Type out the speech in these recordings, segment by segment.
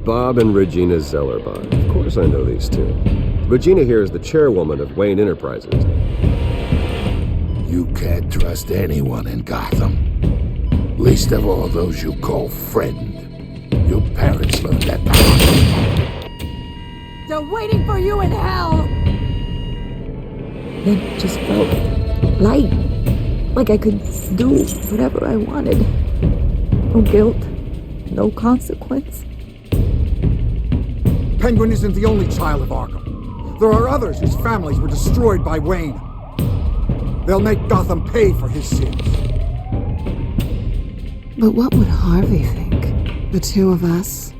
Bob and Regina Zellerbach. Of course I know these two. Regina here is the chairwoman of Wayne Enterprises. You can't trust anyone in Gotham. Least of all those you call friend. Your parents learned that. They're waiting for you in hell! It just felt light. Like I could do whatever I wanted. No guilt. No consequence. Penguin isn't the only child of Arkham. There are others whose families were destroyed by Wayne. They'll make Gotham pay for his sins. But what would Harvey think? The two of us,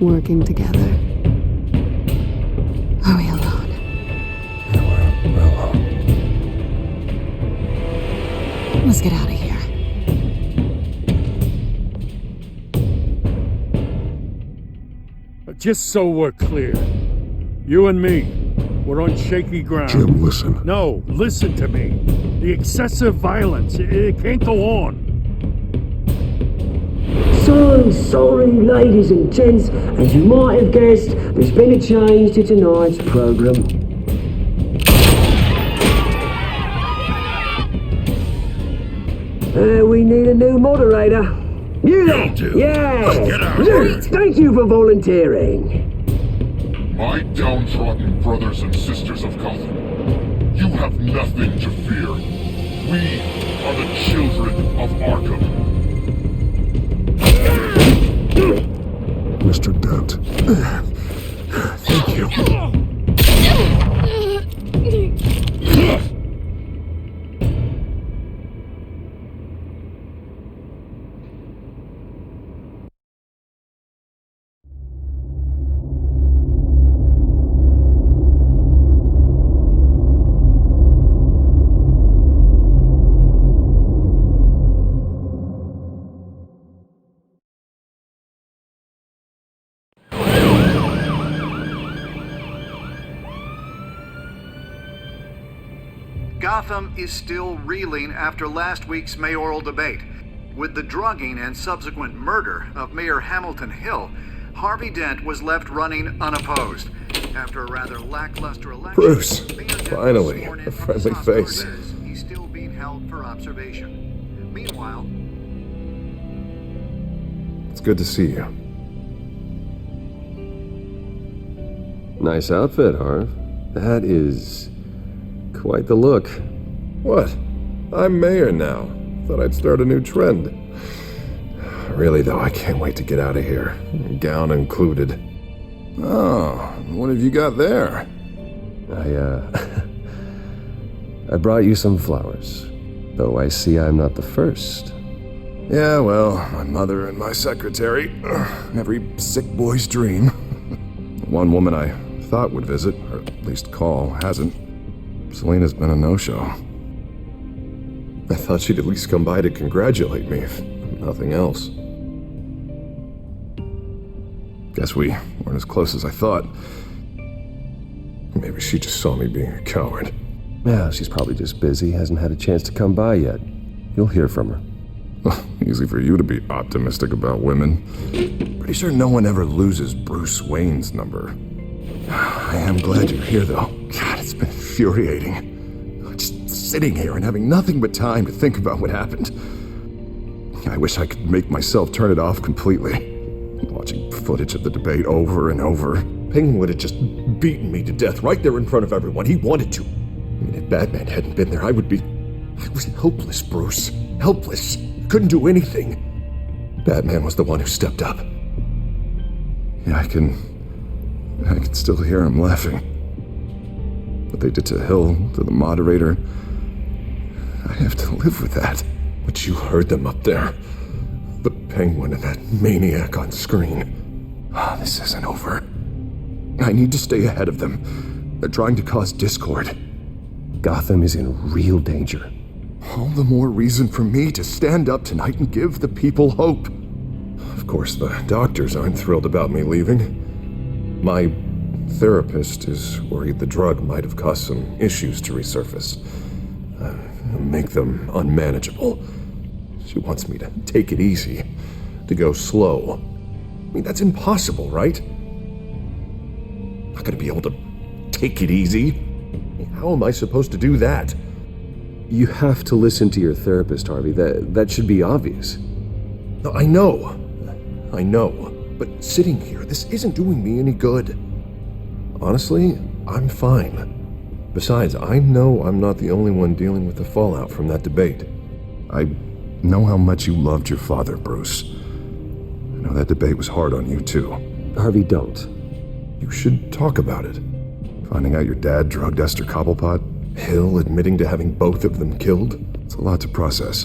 working together. Are we alone? Yeah, we're alone. Let's get out of here. Just so we're clear, you and me, we're on shaky ground. Jim, listen. No, listen to me. The excessive violence, it can't go on. Sorry, ladies and gents. As you might have guessed, there's been a change to tonight's program. We need a new moderator. You there? Yeah! Get out of here. Thank you for volunteering. My downtrodden brothers and sisters of Gotham, you have nothing to fear. We are the children of Arkham. Mr. Dent. Thank you. Gotham is still reeling after last week's mayoral debate. With the drugging and subsequent murder of Mayor Hamilton Hill, Harvey Dent was left running unopposed. After a rather lackluster election, Bruce, Mayor Dent finally, was sworn in a from friendly Los face. Cortez. He's still being held for observation. Meanwhile, It's good to see you. Nice outfit, Harv. That is quite the look. What? I'm mayor now. Thought I'd start a new trend. Really, though, I can't wait to get out of here. Gown included. Oh, what have you got there? I brought you some flowers. Though I see I'm not the first. Yeah, well, my mother and my secretary. Every sick boy's dream. One woman I thought would visit, or at least call, hasn't. Selena's been a no-show. I thought she'd at least come by to congratulate me, if nothing else. Guess we weren't as close as I thought. Maybe she just saw me being a coward. Yeah, she's probably just busy, hasn't had a chance to come by yet. You'll hear from her. Well, easy for you to be optimistic about women. Pretty sure no one ever loses Bruce Wayne's number. I am glad you're here, though. God, it's been infuriating. Just sitting here and having nothing but time to think about what happened. I wish I could make myself turn it off completely. Watching footage of the debate over and over. Penguin would have just beaten me to death right there in front of everyone. He wanted to. I mean, if Batman hadn't been there, I was helpless, Bruce. Helpless. Couldn't do anything. Batman was the one who stepped up. Yeah, I can still hear him laughing. What they did to Hill, to the moderator, I have to live with that. But you heard them up there. The Penguin and that maniac on screen. This isn't over. I need to stay ahead of them. They're trying to cause discord. Gotham is in real danger. All the more reason for me to stand up tonight and give the people hope. Of course, the doctors aren't thrilled about me leaving. My therapist is worried the drug might have caused some issues to resurface. Make them unmanageable. She wants me to take it easy, to go slow. I mean, that's impossible, right? Not gonna be able to take it easy. How am I supposed to do that? You have to listen to your therapist, Harvey. That should be obvious. No, I know. But sitting here, this isn't doing me any good. Honestly, I'm fine. Besides, I know I'm not the only one dealing with the fallout from that debate. I know how much you loved your father, Bruce. I know that debate was hard on you, too. Harvey, don't. You should talk about it. Finding out your dad drugged Esther Cobblepot, Hill admitting to having both of them killed. It's a lot to process.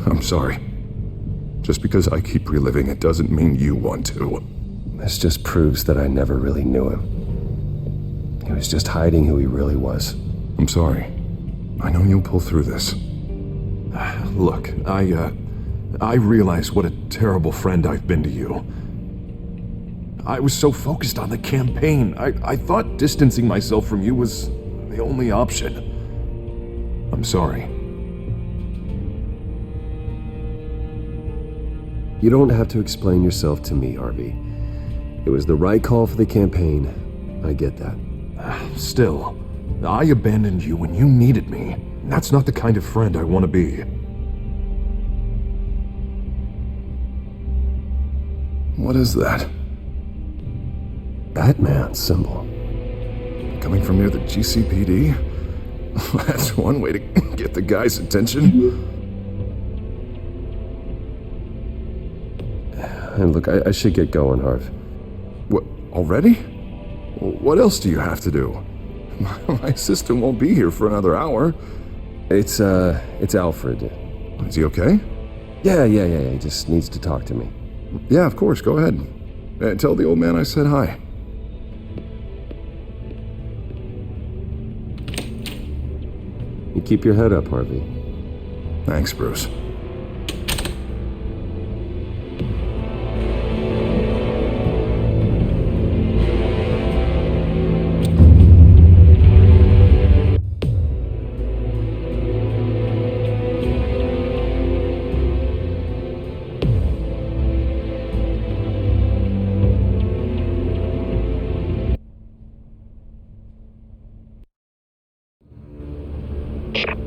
I'm sorry. Just because I keep reliving it doesn't mean you want to. This just proves that I never really knew him. He was just hiding who he really was. I'm sorry. I know you'll pull through this. Look, I realize what a terrible friend I've been to you. I was so focused on the campaign. I thought distancing myself from you was the only option. I'm sorry. You don't have to explain yourself to me, Harvey. It was the right call for the campaign. I get that. Still, I abandoned you when you needed me. That's not the kind of friend I want to be. What is that? Batman symbol. Coming from near the GCPD? That's one way to get the guy's attention. And look, I should get going, Harv. What, already? What else do you have to do? My assistant won't be here for another hour. It's Alfred. Is he okay? Yeah, he just needs to talk to me. Yeah, of course, go ahead. Tell the old man I said hi. You keep your head up, Harvey. Thanks, Bruce.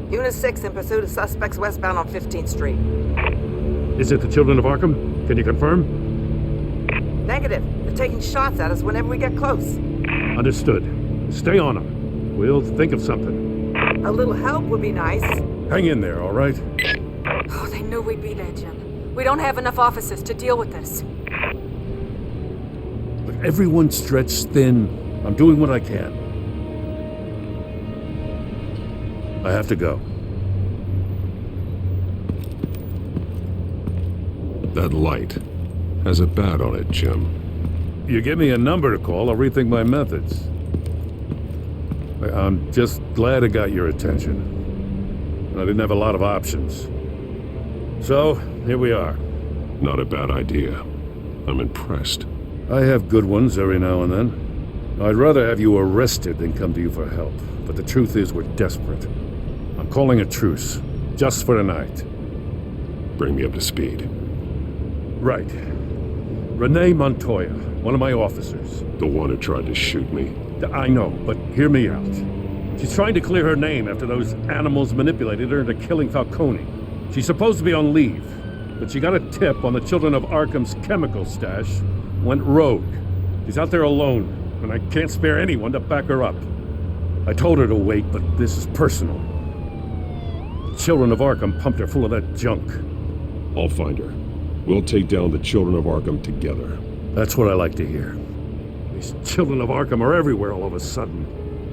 Unit 6 in pursuit of suspects westbound on 15th Street. Is it the children of Arkham? Can you confirm? Negative. They're taking shots at us whenever we get close. Understood. Stay on them. We'll think of something. A little help would be nice. Hang in there, all right? Oh, they knew we'd be there, Jim. We don't have enough officers to deal with this. But everyone's stretched thin. I'm doing what I can. I have to go. That light has a bat on it, Jim. You give me a number to call, I'll rethink my methods. I'm just glad I got your attention. I didn't have a lot of options. So, here we are. Not a bad idea. I'm impressed. I have good ones every now and then. I'd rather have you arrested than come to you for help. But the truth is we're desperate. I'm calling a truce, just for tonight. Bring me up to speed. Right. Renee Montoya, one of my officers. The one who tried to shoot me. I know, but hear me out. She's trying to clear her name after those animals manipulated her into killing Falcone. She's supposed to be on leave, but she got a tip on the children of Arkham's chemical stash, went rogue. She's out there alone, and I can't spare anyone to back her up. I told her to wait, but this is personal. The children of Arkham pumped her full of that junk. I'll find her. We'll take down the children of Arkham together. That's what I like to hear. These children of Arkham are everywhere all of a sudden.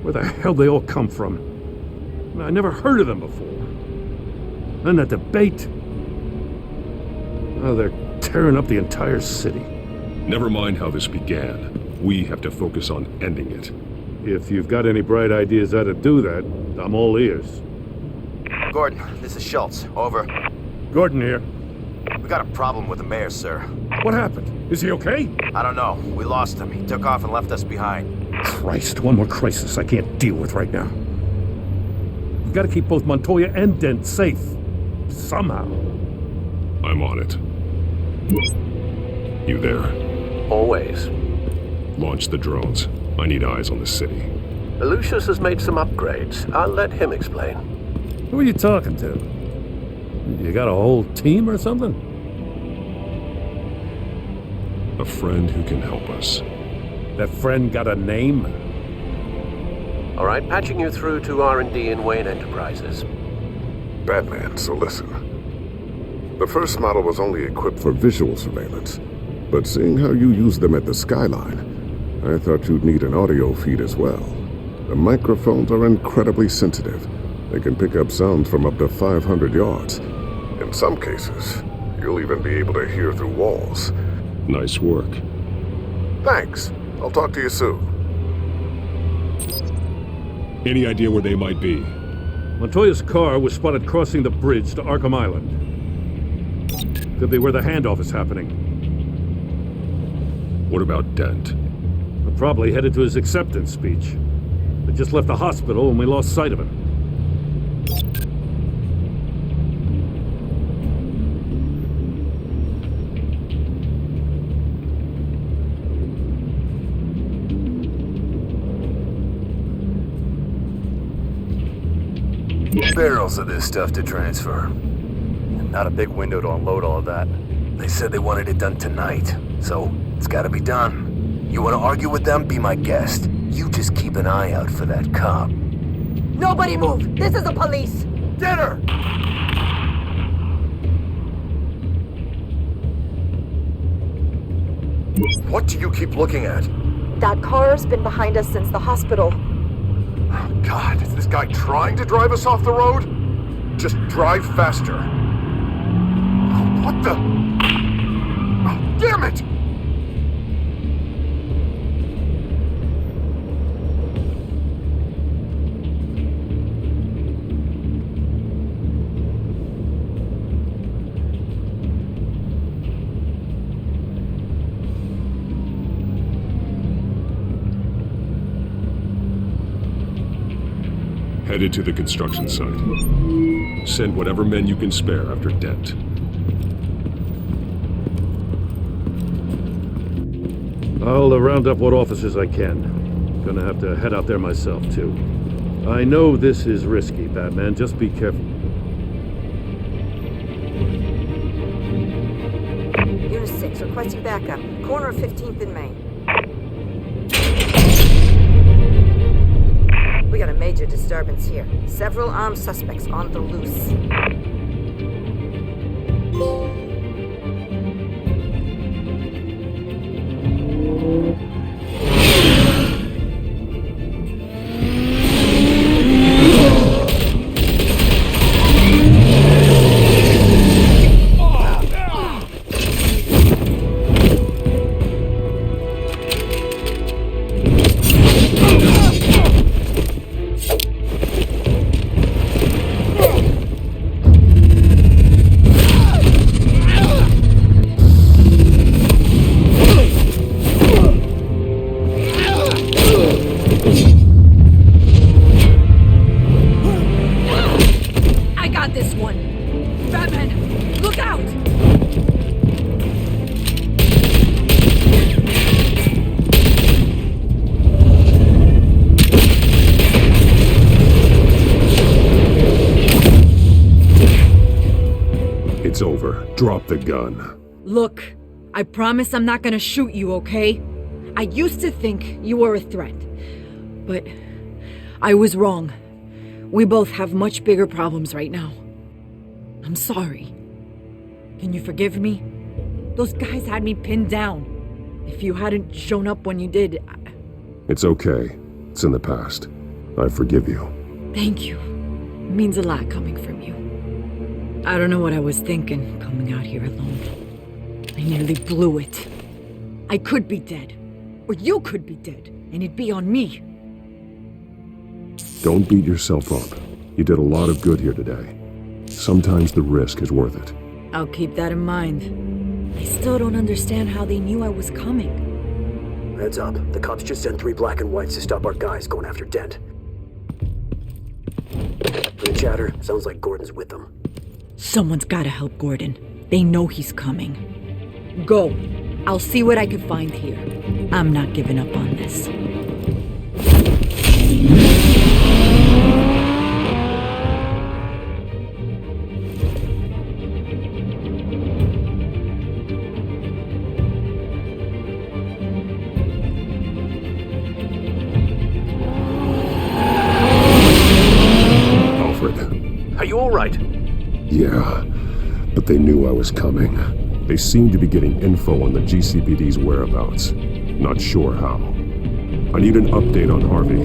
Where the hell they all come from? I never heard of them before. Then that debate. Oh, they're tearing up the entire city. Never mind how this began. We have to focus on ending it. If you've got any bright ideas how to do that, I'm all ears. Gordon, this is Schultz. Over. Gordon here. We got a problem with the mayor, sir. What happened? Is he okay? I don't know. We lost him. He took off and left us behind. Christ, one more crisis I can't deal with right now. We've got to keep both Montoya and Dent safe. Somehow. I'm on it. You there? Always. Launch the drones. I need eyes on the city. Lucius has made some upgrades. I'll let him explain. Who are you talking to? You got a whole team or something? A friend who can help us. That friend got a name? All right, patching you through to R&D in Wayne Enterprises. Batman, so listen. The first model was only equipped for visual surveillance, but seeing how you use them at the skyline, I thought you'd need an audio feed as well. The microphones are incredibly sensitive. They can pick up sounds from up to 500 yards. In some cases, you'll even be able to hear through walls. Nice work. Thanks. I'll talk to you soon. Any idea where they might be? Montoya's car was spotted crossing the bridge to Arkham Island. Could be where the handoff is happening. What about Dent? We're probably headed to his acceptance speech. They just left the hospital and we lost sight of him. Barrels of this stuff to transfer. And not a big window to unload all of that. They said they wanted it done tonight, so it's gotta be done. You wanna argue with them? Be my guest. You just keep an eye out for that cop. Nobody move! This is the police! Get her! What do you keep looking at? That car's been behind us since the hospital. Oh, God, is this guy trying to drive us off the road? Just drive faster. Oh, what the? Oh, damn it! Headed to the construction site. Send whatever men you can spare after Dent. I'll round up what officers I can. Gonna have to head out there myself, too. I know this is risky, Batman. Just be careful. Unit 6, requesting backup. Corner of 15th and Main. We got a major disturbance here. Several armed suspects on the loose. It's over. Drop the gun. Look, I promise I'm not gonna shoot you, okay? I used to think you were a threat, but I was wrong. We both have much bigger problems right now. I'm sorry. Can you forgive me? Those guys had me pinned down. If you hadn't shown up when you did, It's okay. It's in the past. I forgive you. Thank you. It means a lot coming from you. I don't know what I was thinking, coming out here alone. I nearly blew it. I could be dead. Or you could be dead, and it'd be on me. Don't beat yourself up. You did a lot of good here today. Sometimes the risk is worth it. I'll keep that in mind. I still don't understand how they knew I was coming. Heads up. The cops just sent 3 black and whites to stop our guys going after Dent. From the chatter, sounds like Gordon's with them. Someone's gotta help Gordon. They know he's coming. Go. I'll see what I can find here. I'm not giving up on this. Are you all right? Yeah, but they knew I was coming. They seem to be getting info on the GCPD's whereabouts. Not sure how. I need an update on Harvey.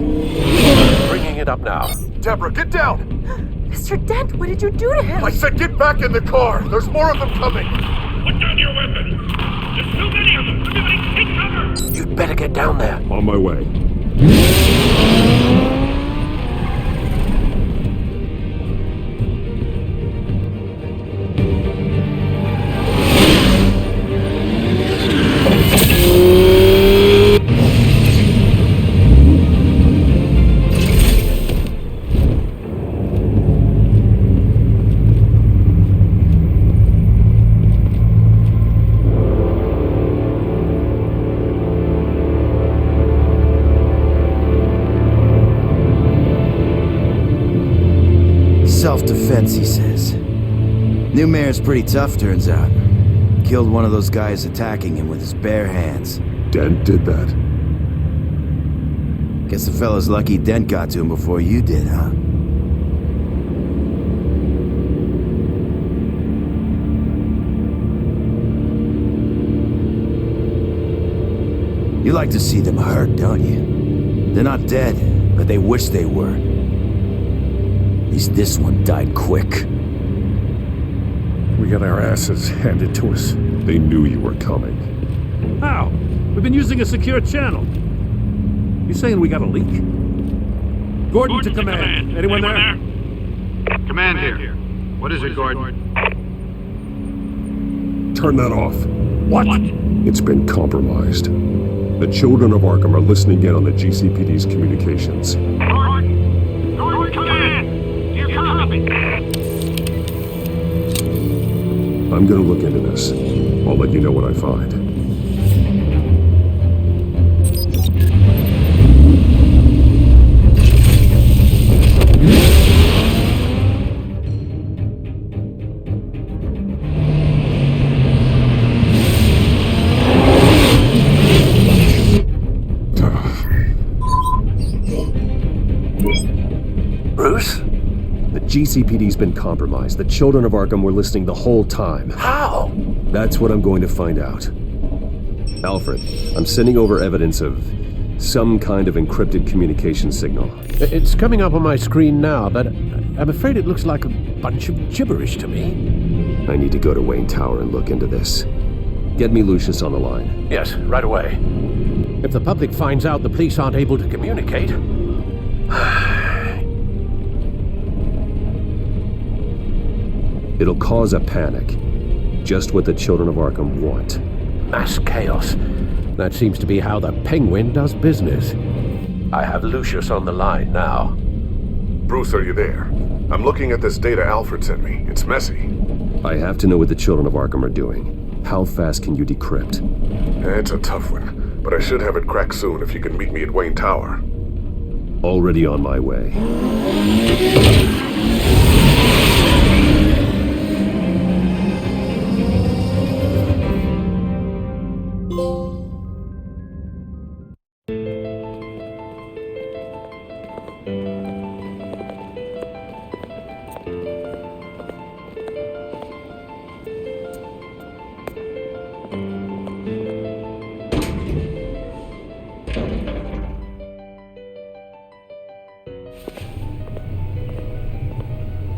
Bringing it up now. Deborah, get down! Mr. Dent, what did you do to him? I said get back in the car! There's more of them coming! Put down your weapon! There's too many of them! Everybody take cover! You'd better get down there. On my way. Self-defense, he says. New mayor's pretty tough, turns out. Killed one of those guys attacking him with his bare hands. Dent did that? Guess the fella's lucky Dent got to him before you did, huh? You like to see them hurt, don't you? They're not dead, but they wish they were. At least this one died quick. We got our asses handed to us. They knew you were coming. How? We've been using a secure channel. You saying we got a leak? Gordon to command. Anyone there? Command here. What is it, Gordon? Turn that off. What? It's been compromised. The children of Arkham are listening in on the GCPD's communications. Gordon! Gordon, command! Do you copy? I'm gonna look into this. I'll let you know what I find. Bruce? The GCPD's been compromised. The children of Arkham were listening the whole time. How? That's what I'm going to find out. Alfred, I'm sending over evidence of some kind of encrypted communication signal. It's coming up on my screen now, but I'm afraid it looks like a bunch of gibberish to me. I need to go to Wayne Tower and look into this. Get me Lucius on the line. Yes, right away. If the public finds out the police aren't able to communicate... It'll cause a panic. Just what the children of Arkham want. Mass chaos. That seems to be how the Penguin does business. I have Lucius on the line now. Bruce, are you there? I'm looking at this data Alfred sent me. It's messy. I have to know what the children of Arkham are doing. How fast can you decrypt? It's a tough one, but I should have it cracked soon if you can meet me at Wayne Tower. Already on my way.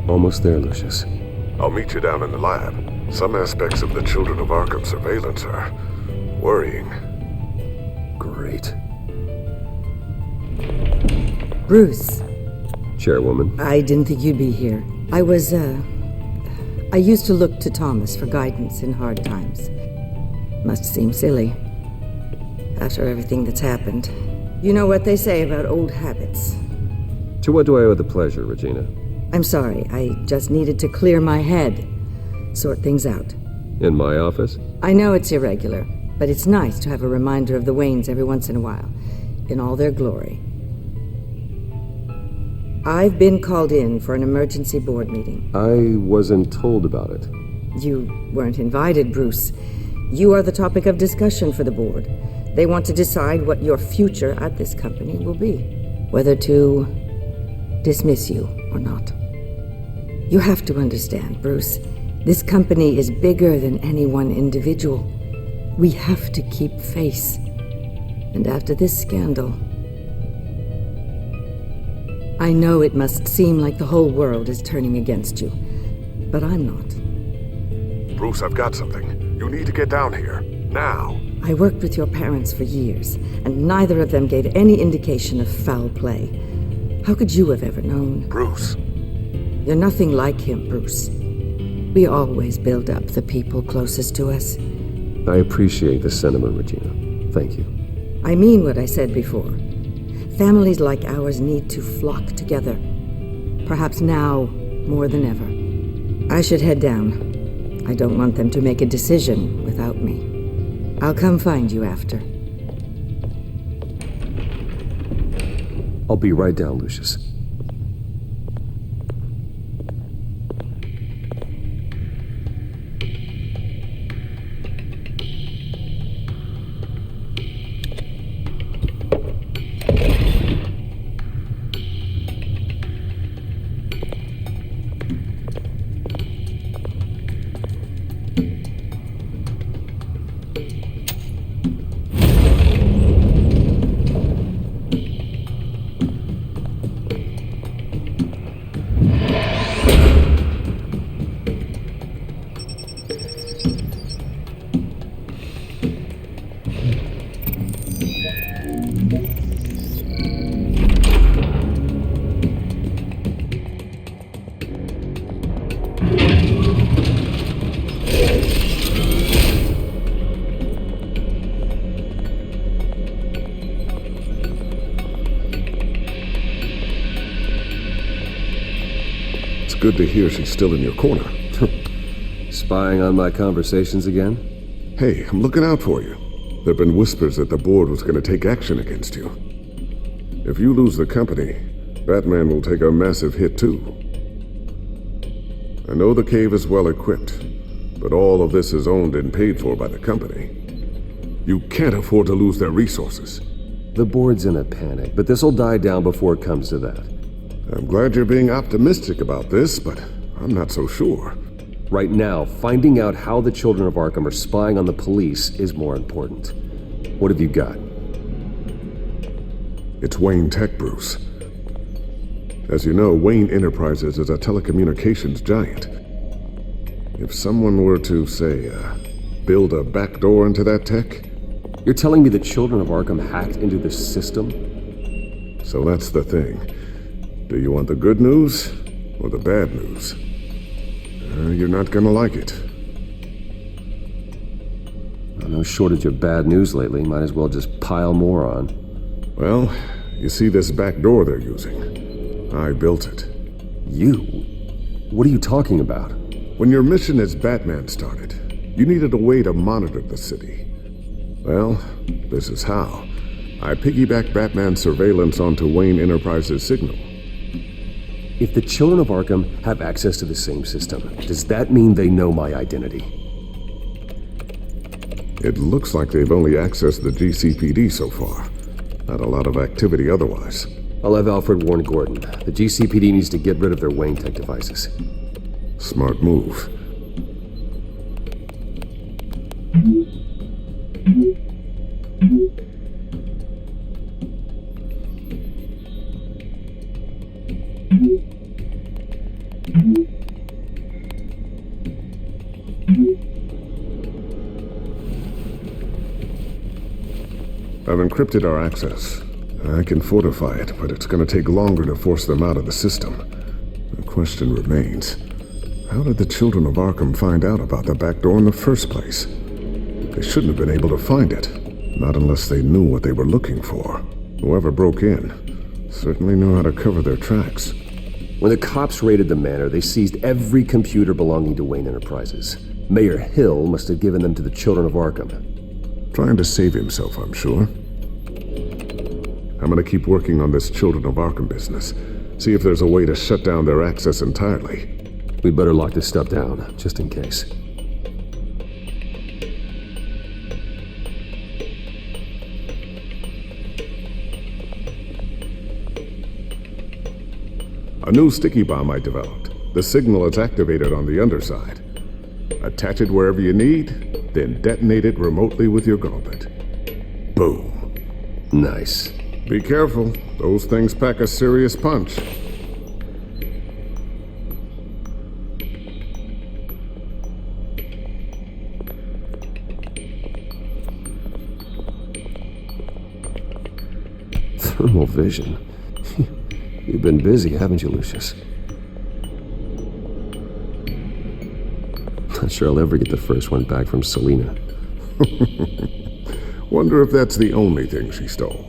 Almost there, Lucius. I'll meet you down in the lab. Some aspects of the Children of Arkham surveillance are worrying. Great. Bruce. Chairwoman. I didn't think you'd be here. I used to look to Thomas for guidance in hard times. Must seem silly. After everything that's happened. You know what they say about old habits. To what do I owe the pleasure, Regina? I'm sorry, I just needed to clear my head. Sort things out. In my office? I know it's irregular, But it's nice to have a reminder of the Waynes every once in a while, in all their glory. I've been called in for an emergency board meeting. I wasn't told about it. You weren't invited, Bruce. You are the topic of discussion for the board. They want to decide what your future at this company will be. Whether to dismiss you or not. You have to understand, Bruce. This company is bigger than any one individual. We have to keep face. And after this scandal, I know it must seem like the whole world is turning against you, but I'm not. Bruce, I've got something. You need to get down here. Now. I worked with your parents for years, and neither of them gave any indication of foul play. How could you have ever known? Bruce. You're nothing like him, Bruce. We always build up the people closest to us. I appreciate the sentiment, Regina. Thank you. I mean what I said before. Families like ours need to flock together. Perhaps now more than ever. I should head down. I don't want them to make a decision without me. I'll come find you after. I'll be right down, Lucius. Good to hear she's still in your corner. Spying on my conversations again? Hey, I'm looking out for you. There've been whispers that the board was going to take action against you. If you lose the company, Batman will take a massive hit too. I know the cave is well equipped, but all of this is owned and paid for by the company. You can't afford to lose their resources. The board's in a panic, but this'll die down before it comes to that. I'm glad you're being optimistic about this, but I'm not so sure. Right now, finding out how the children of Arkham are spying on the police is more important. What have you got? It's Wayne Tech, Bruce. As you know, Wayne Enterprises is a telecommunications giant. If someone were to, say, build a backdoor into that tech... You're telling me the children of Arkham hacked into this system? So that's the thing. Do you want the good news or the bad news? You're not gonna like it. No shortage of bad news lately. Might as well just pile more on. Well, you see this back door they're using? I built it. You? What are you talking about? When your mission as Batman started, you needed a way to monitor the city. Well, this is how. I piggybacked Batman's surveillance onto Wayne Enterprises' signal. If the children of Arkham have access to the same system, does that mean they know my identity? It looks like they've only accessed the GCPD so far. Not a lot of activity otherwise. I'll have Alfred warn Gordon. The GCPD needs to get rid of their Wayne Tech devices. Smart move. I've encrypted our access. I can fortify it, but it's going to take longer to force them out of the system. The question remains, how did the children of Arkham find out about the back door in the first place? They shouldn't have been able to find it, not unless they knew what they were looking for. Whoever broke in certainly knew how to cover their tracks. When the cops raided the manor, they seized every computer belonging to Wayne Enterprises. Mayor Hill must have given them to the children of Arkham. Trying to save himself, I'm sure. I'm gonna keep working on this Children of Arkham business. See if there's a way to shut down their access entirely. We'd better lock this stuff down, just in case. A new sticky bomb I developed. The signal is activated on the underside. Attach it wherever you need, then detonate it remotely with your gauntlet. Boom. Nice. Be careful. Those things pack a serious punch. Thermal vision. You've been busy, haven't you, Lucius? Not sure I'll ever get the first one back from Selena. Wonder if that's the only thing she stole.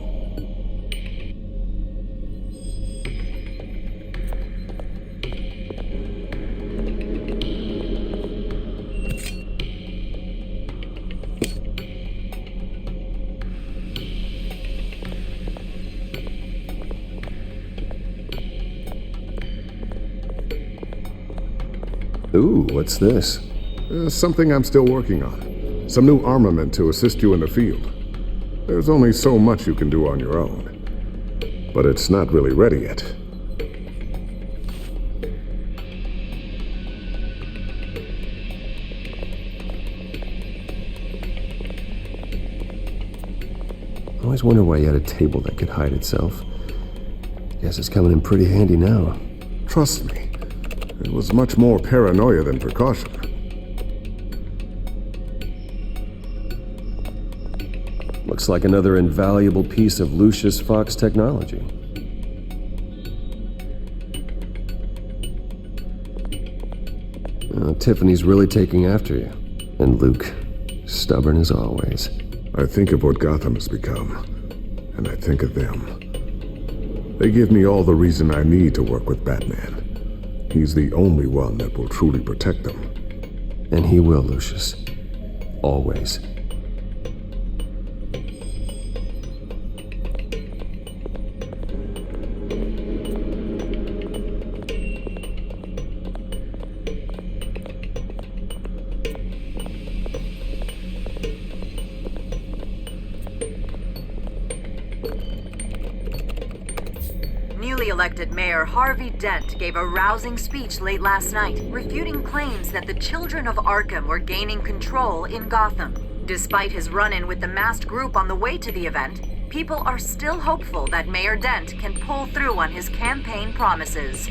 Ooh, what's this? Something I'm still working on. Some new armament to assist you in the field. There's only so much you can do on your own. But it's not really ready yet. I always wonder why you had a table that could hide itself. Guess it's coming in pretty handy now. Trust me. It was much more paranoia than precaution. Looks like another invaluable piece of Lucius Fox technology. Tiffany's really taking after you. And Luke, stubborn as always. I think of what Gotham has become, and I think of them. They give me all the reason I need to work with Batman. He's the only one that will truly protect them. And he will, Lucius. Always. Newly elected Mayor Harvey Dent gave a rousing speech late last night, refuting claims that the children of Arkham were gaining control in Gotham. Despite his run-in with the masked group on the way to the event, people are still hopeful that Mayor Dent can pull through on his campaign promises.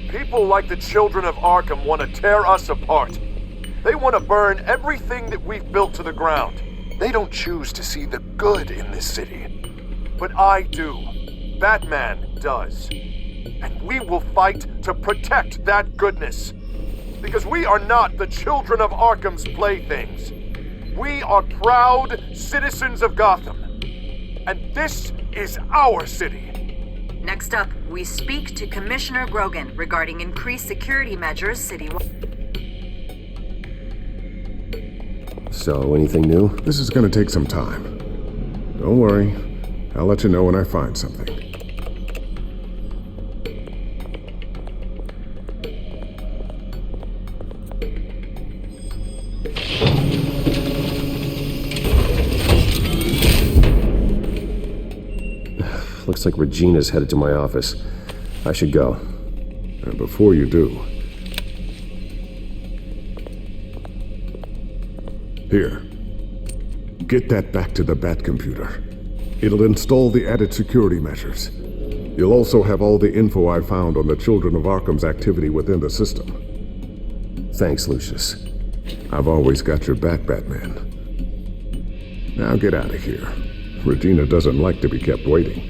People like the children of Arkham want to tear us apart. They want to burn everything that we've built to the ground. They don't choose to see the good in this city. But I do. Batman does. And we will fight to protect that goodness. Because we are not the children of Arkham's playthings. We are proud citizens of Gotham. And this is our city. Next up, we speak to Commissioner Grogan regarding increased security measures citywide. So, anything new? This is gonna take some time. Don't worry. I'll let you know when I find something. Looks like Regina's headed to my office. I should go. And before you do... Here. Get that back to the Bat computer. It'll install the added security measures. You'll also have all the info I found on the Children of Arkham's activity within the system. Thanks, Lucius. I've always got your back, Batman. Now get out of here. Regina doesn't like to be kept waiting.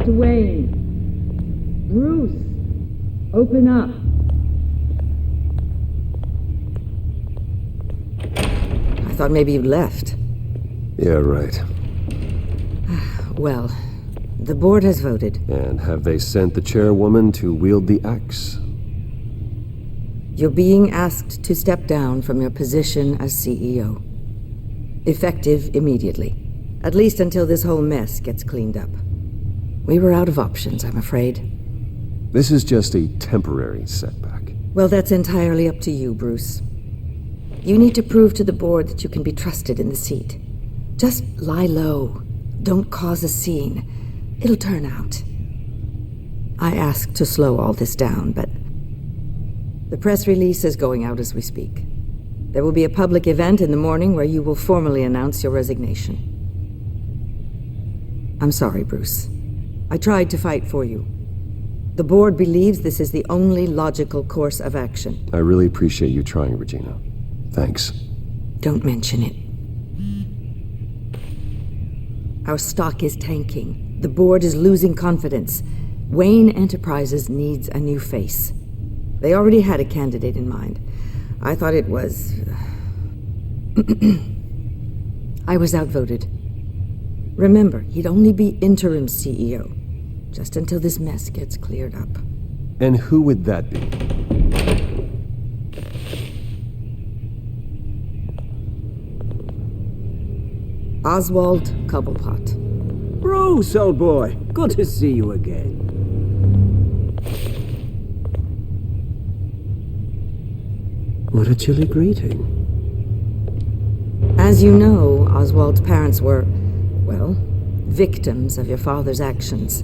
Dr. Wayne. Bruce, open up. I thought maybe you left. Yeah, right. Well, the board has voted. And have they sent the chairwoman to wield the axe? You're being asked to step down from your position as CEO. Effective immediately. At least until this whole mess gets cleaned up. We were out of options, I'm afraid. This is just a temporary setback. Well, that's entirely up to you, Bruce. You need to prove to the board that you can be trusted in the seat. Just lie low. Don't cause a scene. It'll turn out. I asked to slow all this down, but the press release is going out as we speak. There will be a public event in the morning where you will formally announce your resignation. I'm sorry, Bruce. I tried to fight for you. The board believes this is the only logical course of action. I really appreciate you trying, Regina. Thanks. Don't mention it. Our stock is tanking. The board is losing confidence. Wayne Enterprises needs a new face. They already had a candidate in mind. I thought it was... I was outvoted. Remember, he'd only be interim CEO, just until this mess gets cleared up. And who would that be? Oswald Cobblepot. Bruce, old boy. Good to see you again. What a chilly greeting. As you know, Oswald's parents were, well, victims of your father's actions.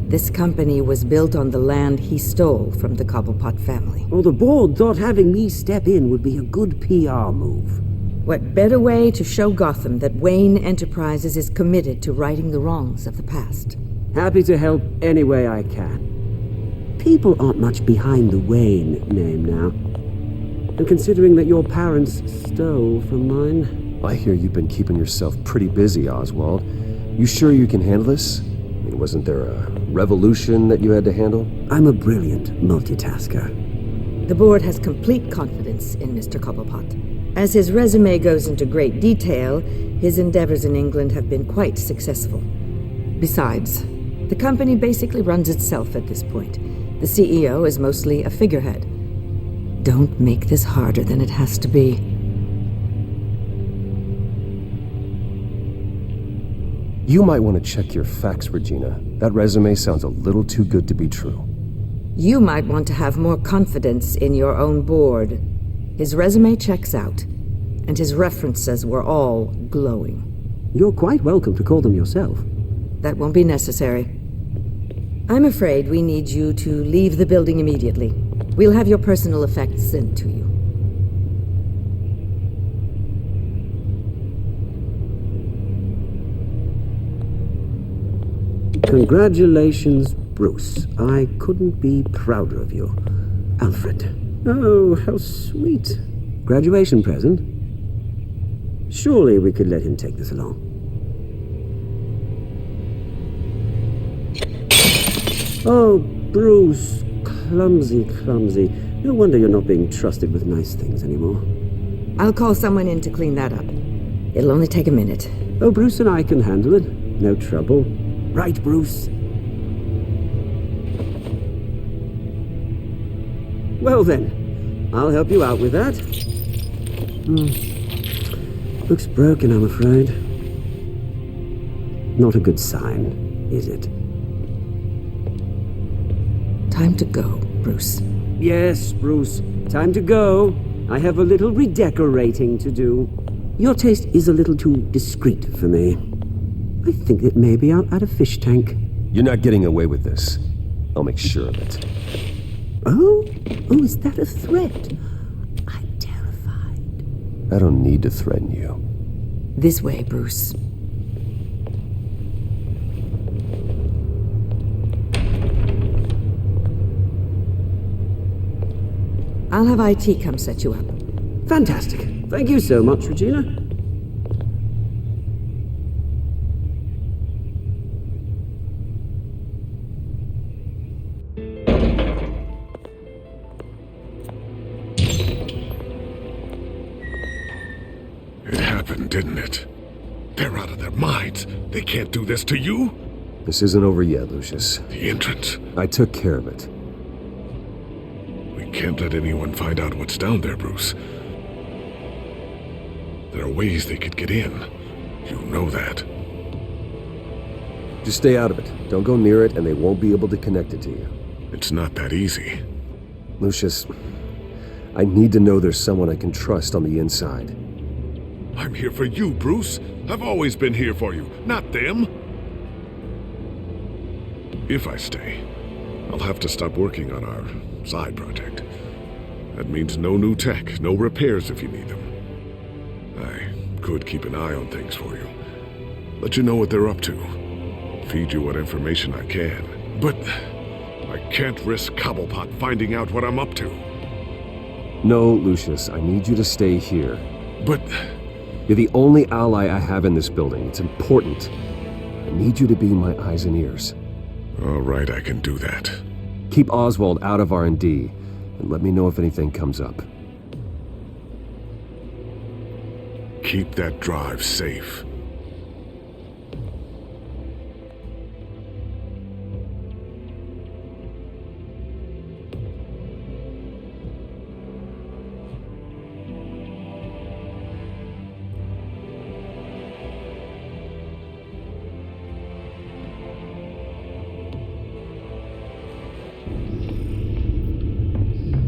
This company was built on the land he stole from the Cobblepot family. Well, the board thought having me step in would be a good PR move. What better way to show Gotham that Wayne Enterprises is committed to righting the wrongs of the past? Happy to help any way I can. People aren't much behind the Wayne name now. And considering that your parents stole from mine... I hear you've been keeping yourself pretty busy, Oswald. You sure you can handle this? I mean, wasn't there a revolution that you had to handle? I'm a brilliant multitasker. The board has complete confidence in Mr. Cobblepot. As his resume goes into great detail, his endeavors in England have been quite successful. Besides, the company basically runs itself at this point. The CEO is mostly a figurehead. Don't make this harder than it has to be. You might want to check your facts, Regina. That resume sounds a little too good to be true. You might want to have more confidence in your own board. His resume checks out, and his references were all glowing. You're quite welcome to call them yourself. That won't be necessary. I'm afraid we need you to leave the building immediately. We'll have your personal effects sent to you. Congratulations, Bruce. I couldn't be prouder of you. Alfred. Oh, how sweet. Graduation present? Surely we could let him take this along. Oh, Bruce. Clumsy, clumsy. No wonder you're not being trusted with nice things anymore. I'll call someone in to clean that up. It'll only take a minute. Oh, Bruce and I can handle it. No trouble. Right, Bruce? Well then, I'll help you out with that. Looks broken, I'm afraid. Not a good sign, is it? Time to go, Bruce. Yes, Bruce. Time to go. I have a little redecorating to do. Your taste is a little too discreet for me. I think that maybe I'll add a fish tank. You're not getting away with this. I'll make sure of it. Oh? Oh, is that a threat? I'm terrified. I don't need to threaten you. This way, Bruce. I'll have IT come set you up. Fantastic. Thank you so much, Regina. happened, didn't it? They're out of their minds. They can't do this to you. This isn't over yet, Lucius. The entrance. I took care of it. We can't let anyone find out what's down there, Bruce. There are ways they could get in. You know that. Just stay out of it. Don't go near it, and they won't be able to connect it to you. It's not that easy. Lucius, I need to know there's someone I can trust on the inside. I'm here for you, Bruce. I've always been here for you, not them. If I stay, I'll have to stop working on our side project. That means no new tech, no repairs if you need them. I could keep an eye on things for you. Let you know what they're up to. Feed you what information I can. But I can't risk Cobblepot finding out what I'm up to. No, Lucius, I need you to stay here. But... You're the only ally I have in this building. It's important. I need you to be my eyes and ears. All right, I can do that. Keep Oswald out of R&D, and let me know if anything comes up. Keep that drive safe.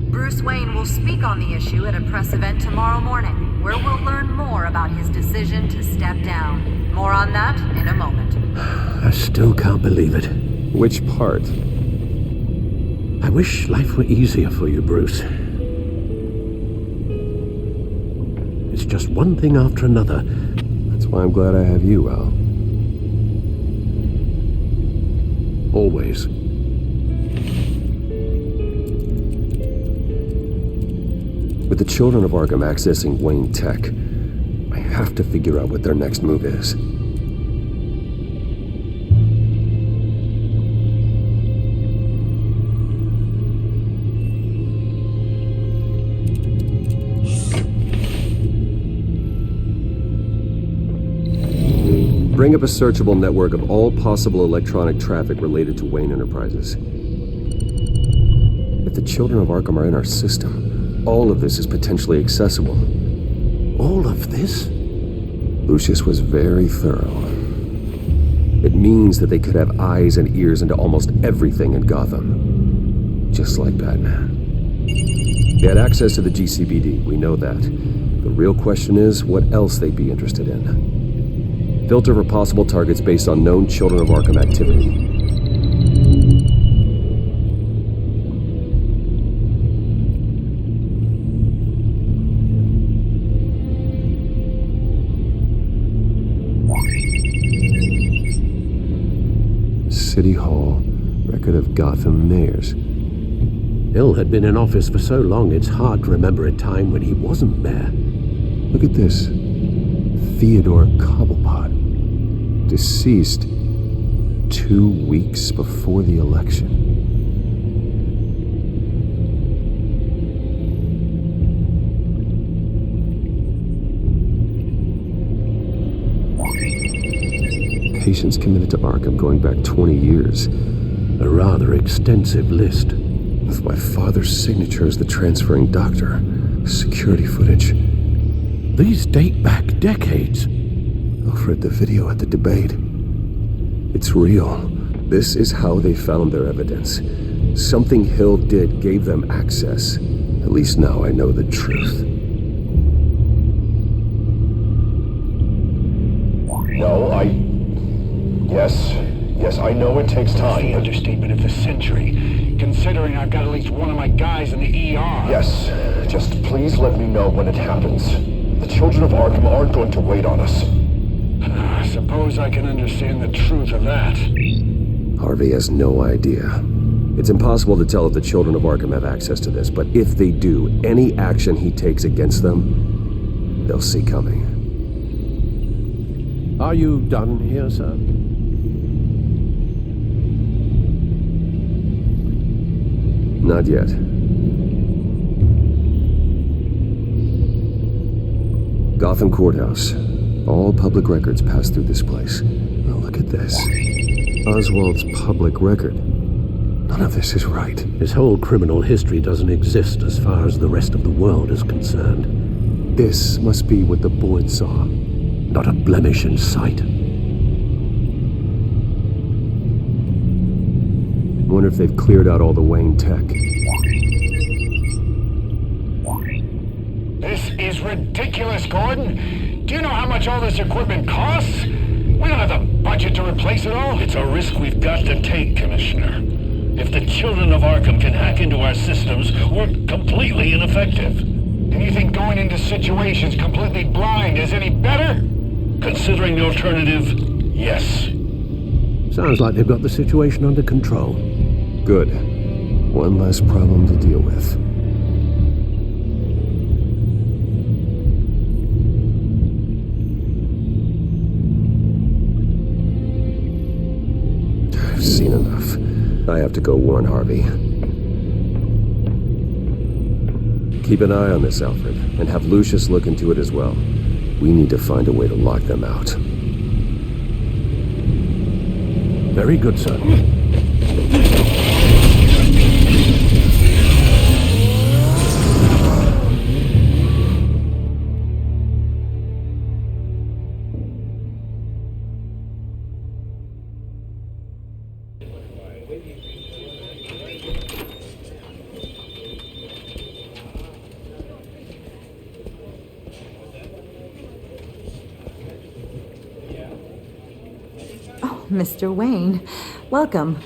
Bruce Wayne will speak on the issue at a press event tomorrow morning, where we'll learn more about his decision to step down. More on that in a moment. I still can't believe it. Which part? I wish life were easier for you, Bruce. It's just one thing after another. That's why I'm glad I have you, Al. Always. With the children of Arkham accessing Wayne Tech, I have to figure out what their next move is. Bring up a searchable network of all possible electronic traffic related to Wayne Enterprises. If the children of Arkham are in our system, all of this is potentially accessible. All of this? Lucius was very thorough. It means that they could have eyes and ears into almost everything in Gotham. Just like Batman. They had access to the GCPD, we know that. The real question is what else they'd be interested in. Filter for possible targets based on known Children of Arkham activity. City Hall, record of Gotham mayors. Hill had been in office for so long, it's hard to remember a time when he wasn't mayor. Look at this. Theodore Cobblepot. Deceased 2 weeks before the election. Patients committed to Arkham going back 20 years. A rather extensive list. With my father's signature as the transferring doctor. Security footage. These date back decades. Alfred, the video at the debate. It's real. This is how they found their evidence. Something Hill did gave them access. At least now I know the truth. No, Yes, I know it takes time. The understatement of the century, considering I've got at least one of my guys in the ER. Yes, just please let me know when it happens. The children of Arkham aren't going to wait on us. I suppose I can understand the truth of that. Harvey has no idea. It's impossible to tell if the children of Arkham have access to this, but if they do, any action he takes against them, they'll see coming. Are you done here, sir? Not yet. Gotham Courthouse. All public records pass through this place. Oh, look at this. Oswald's public record. None of this is right. His whole criminal history doesn't exist as far as the rest of the world is concerned. This must be what the board saw. Not a blemish in sight. I wonder if they've cleared out all the Wayne tech. This is ridiculous, Gordon. Do you know how much all this equipment costs? We don't have the budget to replace it all. It's a risk we've got to take, Commissioner. If the children of Arkham can hack into our systems, we're completely ineffective. And you think going into situations completely blind is any better? Considering the alternative, yes. Sounds like they've got the situation under control. Good. One less problem to deal with. I've seen enough. I have to go warn Harvey. Keep an eye on this, Alfred, and have Lucius look into it as well. We need to find a way to lock them out. Very good, sir. Mr. Wayne, welcome.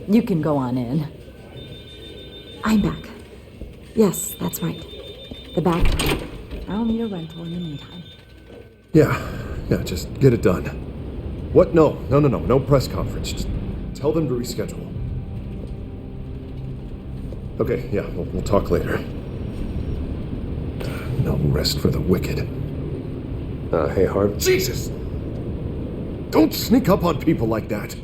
You can go on in. I'm back. Yes, that's right. The Batcave. I'll need a rental in the meantime. Yeah, just get it done. What? No press conference. Just tell them to reschedule. Okay, yeah, we'll talk later. No rest for the wicked. Hey, Harv. Jesus! Don't sneak up on people like that.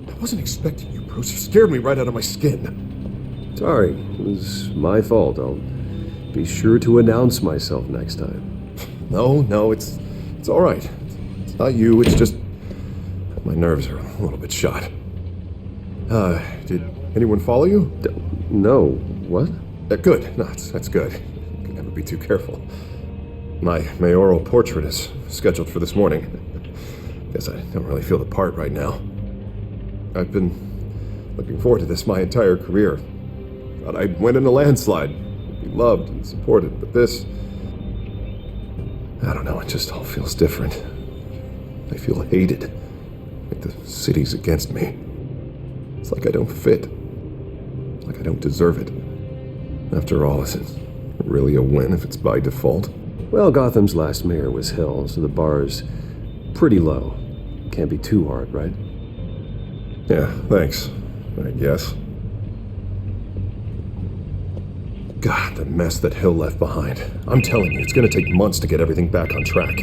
I wasn't expecting you, Bruce. You scared me right out of my skin. Sorry, it was my fault. I'll be sure to announce myself next time. No, it's all right. It's not you, it's just my nerves are a little bit shot. Did anyone follow you? No. What? Good. No, that's good. You can never be too careful. My mayoral portrait is scheduled for this morning. Guess I don't really feel the part right now. I've been looking forward to this my entire career. Thought I'd win in a landslide, be loved and supported, but this... I don't know, it just all feels different. I feel hated. Like the city's against me. It's like I don't fit. Like I don't deserve it. After all, is it really a win if it's by default? Well, Gotham's last mayor was Hill, so the bar's pretty low. Can't be too hard, right? Yeah, thanks. I guess. God, the mess that Hill left behind. I'm telling you, it's gonna take months to get everything back on track.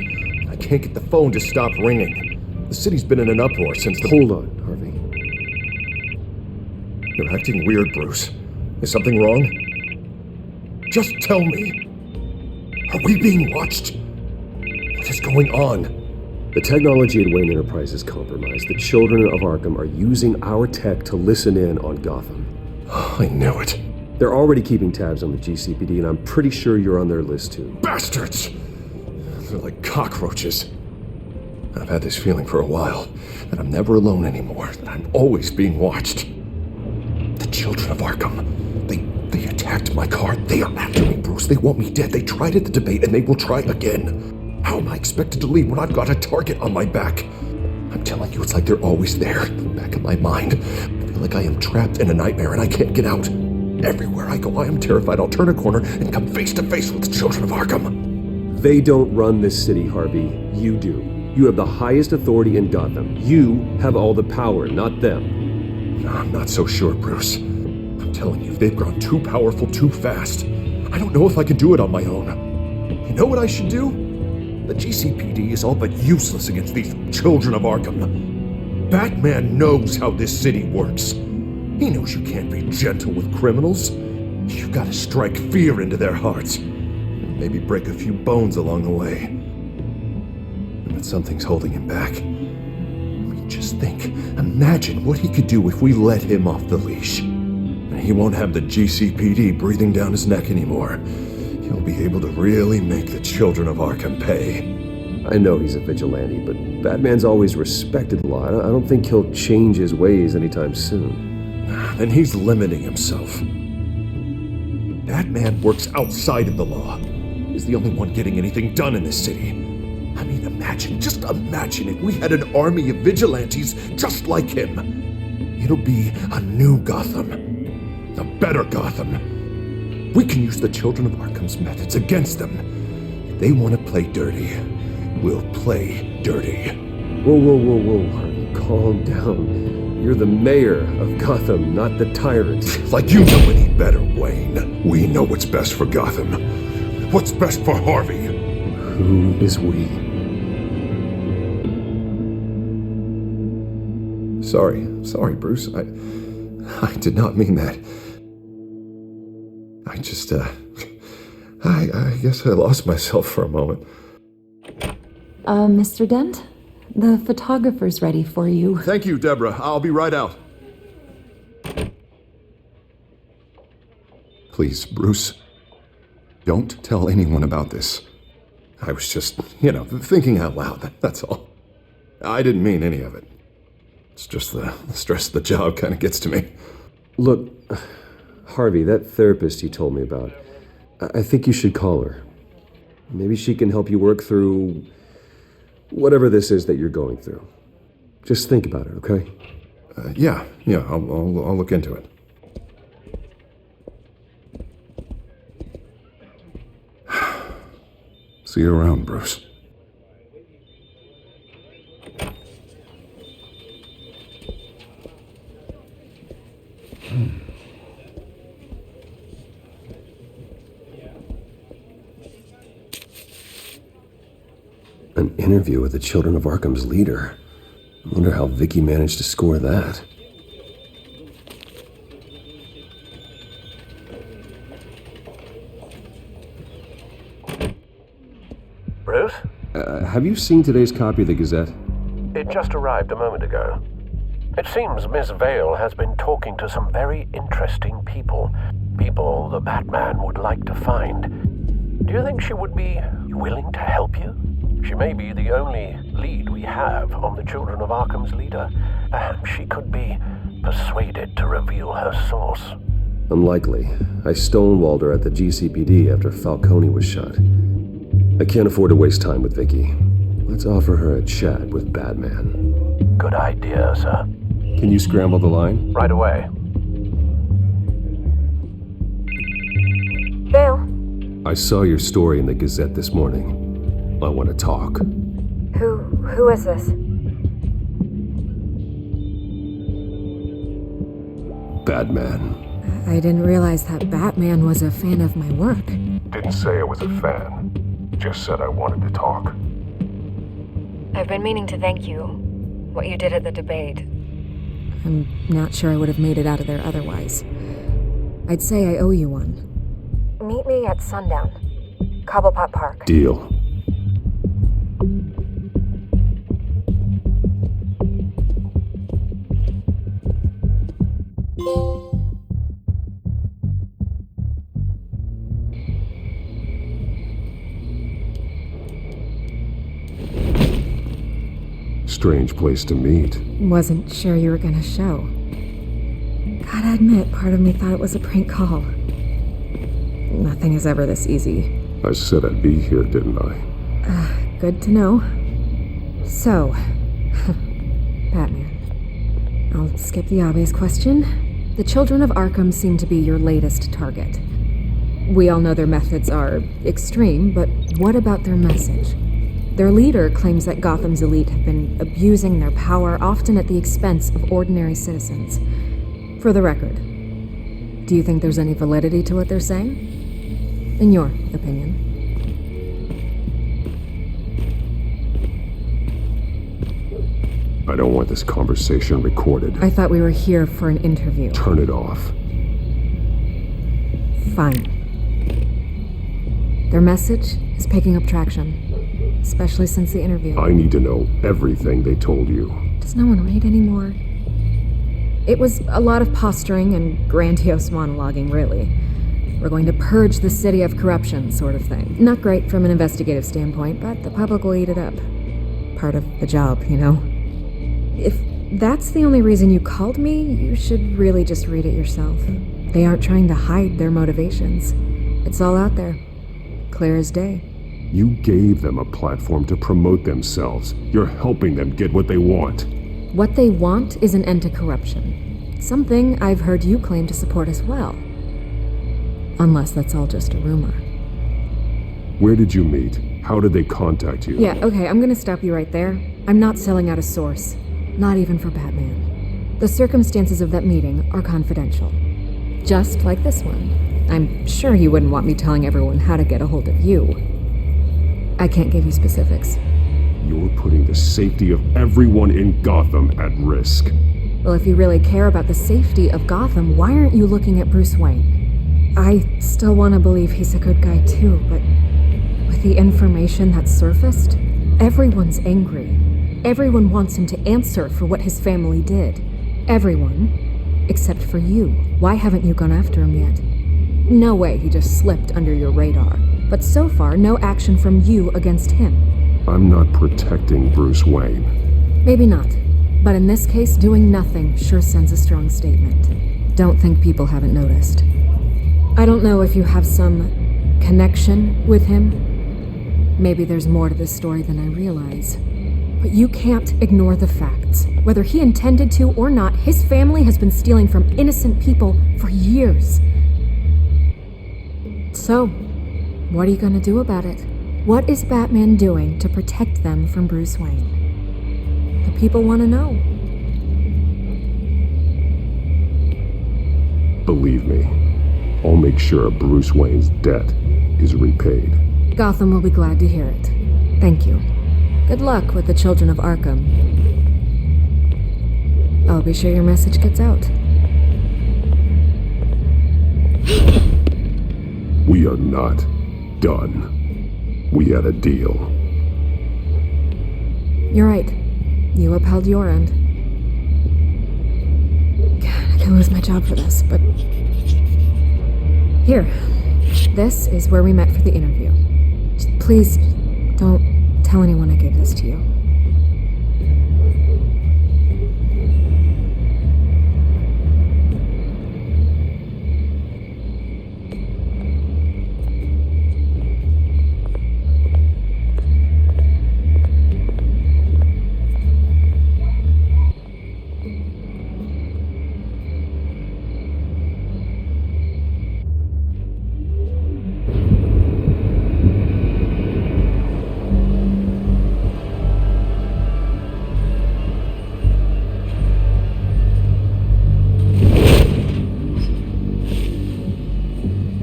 I can't get the phone to stop ringing. The city's been in an uproar since the... Hold on, Harvey. You're acting weird, Bruce. Is something wrong? Just tell me. Are we being watched? What is going on? The technology at Wayne Enterprise is compromised. The children of Arkham are using our tech to listen in on Gotham. I knew it. They're already keeping tabs on the GCPD, and I'm pretty sure you're on their list too. Bastards! They're like cockroaches. I've had this feeling for a while, that I'm never alone anymore, that I'm always being watched. The children of Arkham, they attacked my car. They are after me, Bruce. They want me dead. They tried at the debate, and they will try again. How am I expected to leave when I've got a target on my back? I'm telling you, it's like they're always there, in the back of my mind. I feel like I am trapped in a nightmare and I can't get out. Everywhere I go, I am terrified I'll turn a corner and come face to face with the children of Arkham. They don't run this city, Harvey. You do. You have the highest authority in Gotham. You have all the power, not them. No, I'm not so sure, Bruce. I'm telling you, they've grown too powerful too fast. I don't know if I can do it on my own. You know what I should do? The GCPD is all but useless against these children of Arkham. Batman knows how this city works. He knows you can't be gentle with criminals. You've got to strike fear into their hearts. And maybe break a few bones along the way. that something's holding him back. I mean, just think. Imagine what he could do if we let him off the leash. And he won't have the GCPD breathing down his neck anymore. He'll be able to really make the children of Arkham pay. I know he's a vigilante, but Batman's always respected law. I don't think he'll change his ways anytime soon. Then he's limiting himself. Batman works outside of the law. He's the only one getting anything done in this city. I mean, just imagine if we had an army of vigilantes just like him. It'll be a new Gotham. A better Gotham. We can use the children of Arkham's methods against them. If they want to play dirty, we'll play dirty. Whoa, Harvey, calm down. You're the mayor of Gotham, not the tyrant. Like you know any better, Wayne. We know what's best for Gotham. What's best for Harvey? Who is we? Sorry, Bruce. I did not mean that. I just, I guess I lost myself for a moment. Mr. Dent? The photographer's ready for you. Thank you, Deborah. I'll be right out. Please, Bruce, don't tell anyone about this. I was just, thinking out loud, that's all. I didn't mean any of it. It's just the stress of the job kind of gets to me. Look, Harvey, that therapist you told me about, I think you should call her. Maybe she can help you work through whatever this is that you're going through. Just think about it, okay? Yeah, I'll look into it. See you around, Bruce. An interview with the Children of Arkham's leader. I wonder how Vicky managed to score that. Bruce? Have you seen today's copy of the Gazette? It just arrived a moment ago. It seems Miss Vale has been talking to some very interesting people. People the Batman would like to find. Do you think she would be willing to help you? She may be the only lead we have on the Children of Arkham's leader. Perhaps she could be persuaded to reveal her source. Unlikely. I stonewalled her at the GCPD after Falcone was shot. I can't afford to waste time with Vicky. Let's offer her a chat with Batman. Good idea, sir. Can you scramble the line? Right away. Vale. I saw your story in the Gazette this morning. I want to talk. Who is this? Batman. I didn't realize that Batman was a fan of my work. Didn't say I was a fan. Just said I wanted to talk. I've been meaning to thank you. What you did at the debate. I'm not sure I would have made it out of there otherwise. I'd say I owe you one. Meet me at sundown. Cobblepot Park. Deal. Strange place to meet. Wasn't sure you were gonna show. Gotta admit, part of me thought it was a prank call. Nothing is ever this easy. I said I'd be here, didn't I? Good to know. So, Batman. I'll skip the obvious question. The Children of Arkham seem to be your latest target. We all know their methods are extreme, but what about their message? Their leader claims that Gotham's elite have been abusing their power, often at the expense of ordinary citizens. For the record, do you think there's any validity to what they're saying? In your opinion? I don't want this conversation recorded. I thought we were here for an interview. Turn it off. Fine. Their message is picking up traction. especially since the interview. I need to know everything they told you. Does no one read anymore? It was a lot of posturing and grandiose monologuing, really. We're going to purge the city of corruption, sort of thing. Not great from an investigative standpoint, but the public will eat it up. Part of the job, you know? If that's the only reason you called me, you should really just read it yourself. They aren't trying to hide their motivations. It's all out there. Clear as day. You gave them a platform to promote themselves. You're helping them get what they want. What they want is an end to corruption. Something I've heard you claim to support as well. Unless that's all just a rumor. Where did you meet? How did they contact you? Yeah, okay, I'm gonna stop you right there. I'm not selling out a source. Not even for Batman. The circumstances of that meeting are confidential. Just like this one. I'm sure you wouldn't want me telling everyone how to get a hold of you. I can't give you specifics. You're putting the safety of everyone in Gotham at risk. Well, if you really care about the safety of Gotham, why aren't you looking at Bruce Wayne? I still want to believe he's a good guy too, but with the information that surfaced, everyone's angry. Everyone wants him to answer for what his family did. Everyone, except for you. Why haven't you gone after him yet? No way he just slipped under your radar. But so far, no action from you against him. I'm not protecting Bruce Wayne. Maybe not. But in this case, doing nothing sure sends a strong statement. Don't think people haven't noticed. I don't know if you have some connection with him. Maybe there's more to this story than I realize. But you can't ignore the facts. Whether he intended to or not, his family has been stealing from innocent people for years. So, what are you gonna do about it? What is Batman doing to protect them from Bruce Wayne? The people want to know. Believe me, I'll make sure Bruce Wayne's debt is repaid. Gotham will be glad to hear it. Thank you. Good luck with the children of Arkham. I'll be sure your message gets out. We are not done. We had a deal. You're right. You upheld your end. God, I could lose my job for this, but... Here. This is where we met for the interview. Just please, don't tell anyone I gave this to you.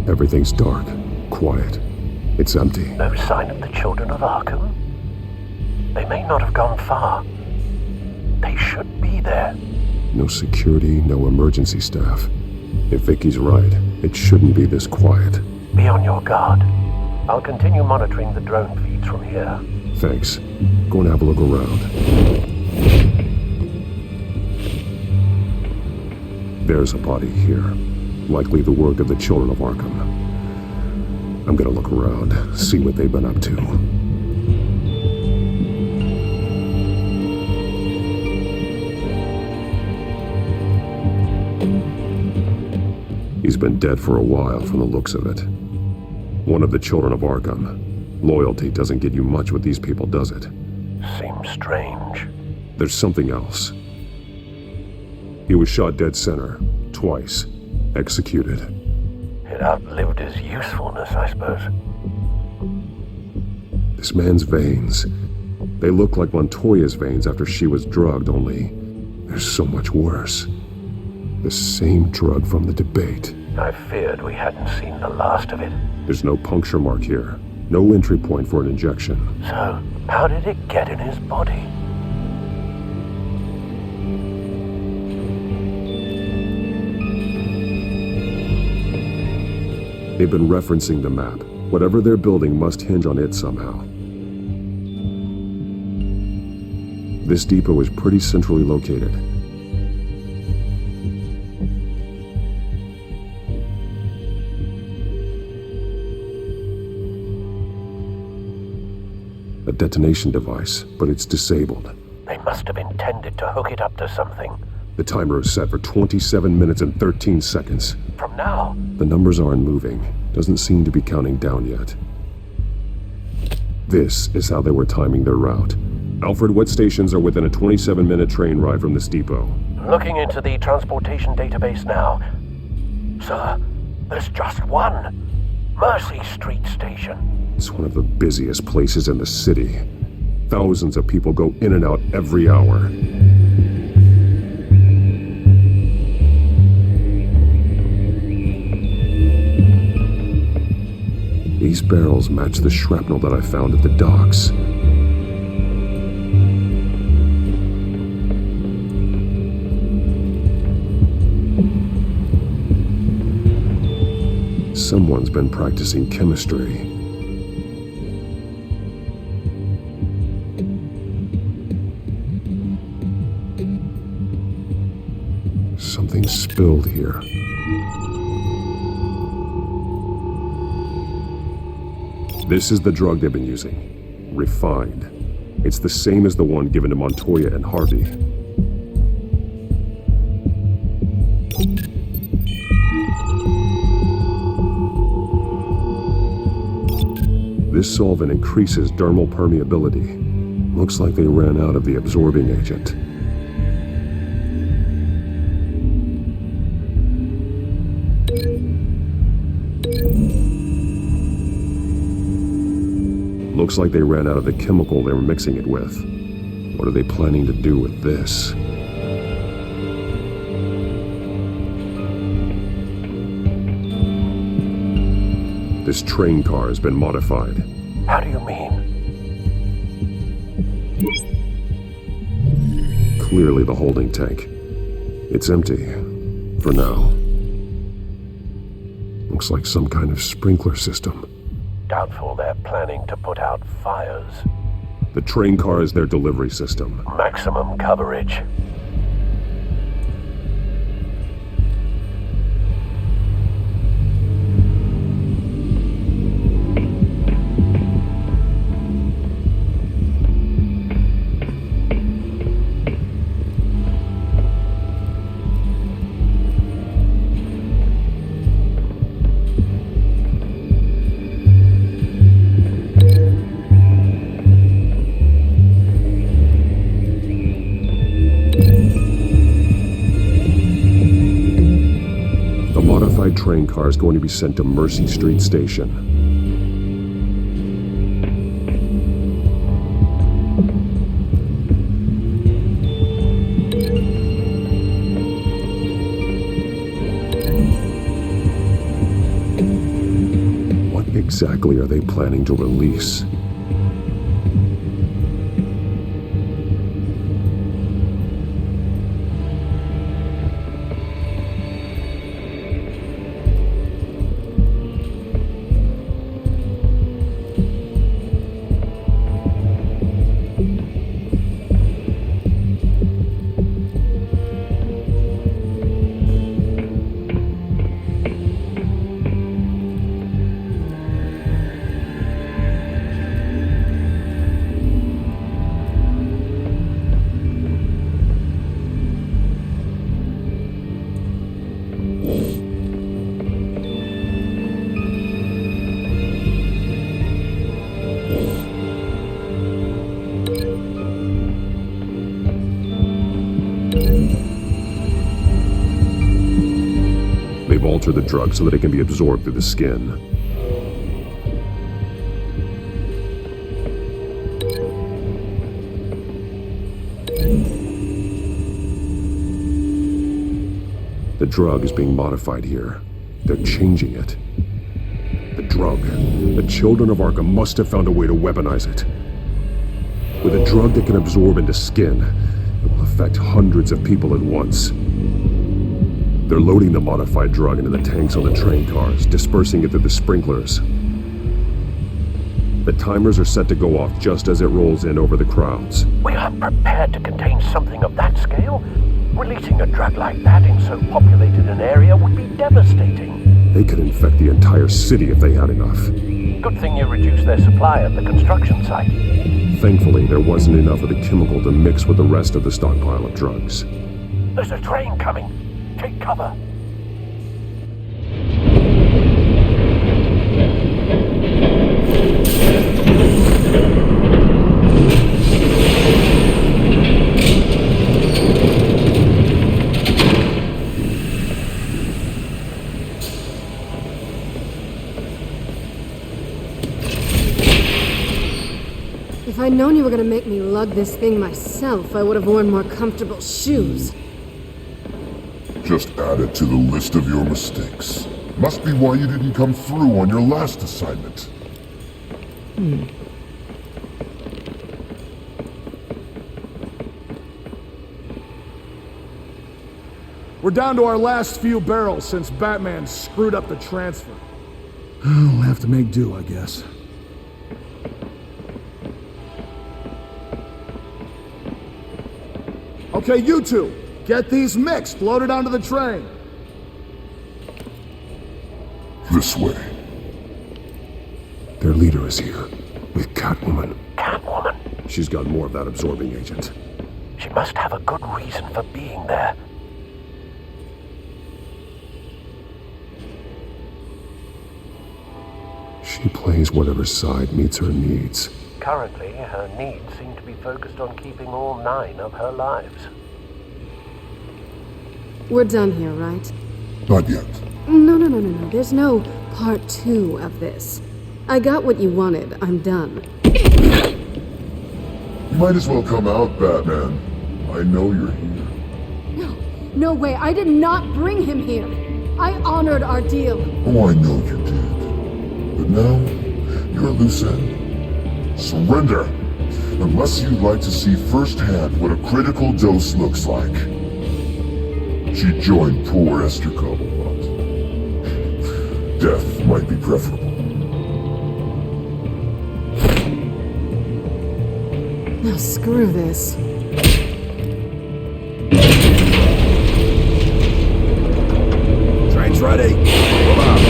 Everything's dark, quiet. It's empty. No sign of the children of Arkham? They may not have gone far. They should be there. No security, no emergency staff. If Vicky's right, it shouldn't be this quiet. Be on your guard. I'll continue monitoring the drone feeds from here. Thanks. Go and have a look around. There's a body here. Likely the work of the children of Arkham. I'm gonna look around, see what they've been up to. He's been dead for a while from the looks of it. One of the children of Arkham. Loyalty doesn't get you much with these people, does it? Seems strange. There's something else. He was shot dead center, twice. Executed. It outlived his usefulness, I suppose. This man's veins. They look like Montoya's veins after she was drugged, only they're so much worse. The same drug from the debate. I feared we hadn't seen the last of it. There's no puncture mark here. No entry point for an injection. So, how did it get in his body? They've been referencing the map. Whatever they're building must hinge on it somehow. This depot is pretty centrally located. A detonation device, but it's disabled. They must have intended to hook it up to something. The timer is set for 27 minutes and 13 seconds. From now? The numbers aren't moving. Doesn't seem to be counting down yet. This is how they were timing their route. Alfred, what stations are within a 27-minute train ride from this depot? Looking into the transportation database now. Sir, there's just one. Mercy Street Station. It's one of the busiest places in the city. Thousands of people go in and out every hour. These barrels match the shrapnel that I found at the docks. Someone's been practicing chemistry. Something spilled here. This is the drug they've been using. Refined. It's the same as the one given to Montoya and Harvey. This solvent increases dermal permeability. Looks like they ran out of the absorbing agent. Looks like they ran out of the chemical they were mixing it with. What are they planning to do with this? This train car has been modified. How do you mean? Clearly the holding tank. It's empty. For now. Looks like some kind of sprinkler system. Doubtful they're planning to put out fires. The train car is their delivery system. Maximum coverage. Train car is going to be sent to Mercy Street Station. What exactly are they planning to release? They've altered the drug so that it can be absorbed through the skin. The drug is being modified here. They're changing it. The drug. The children of Arkham must have found a way to weaponize it. With a drug that can absorb into skin, it will affect hundreds of people at once. They're loading the modified drug into the tanks on the train cars, dispersing it through the sprinklers. The timers are set to go off just as it rolls in over the crowds. We aren't prepared to contain something of that scale. Releasing a drug like that in so populated an area would be devastating. They could infect the entire city if they had enough. Good thing you reduced their supply at the construction site. Thankfully, there wasn't enough of the chemical to mix with the rest of the stockpile of drugs. There's a train coming. Take cover. If I'd known you were gonna make me lug this thing myself, I would have worn more comfortable shoes. Just add it to the list of your mistakes. Must be why you didn't come through on your last assignment. We're down to our last few barrels since Batman screwed up the transfer. We'll have to make do, I guess. Okay, you two, get these mixed, loaded onto the train. This way. Their leader is here, with Catwoman. Catwoman? She's got more of that absorbing agent. She must have a good reason for being there. She plays whatever side meets her needs. Currently, her needs seem to be focused on keeping all 9 of her lives. We're done here, right? Not yet. No. There's no part 2 of this. I got what you wanted. I'm done. You might as well come out, Batman. I know you're here. No way. I did not bring him here. I honored our deal. Oh, I know you did. But now, you're a loose end. Surrender! Unless you'd like to see firsthand what a critical dose looks like. She joined poor Esther Cobblepot. Death might be preferable. Now screw this. Train's ready. Move out.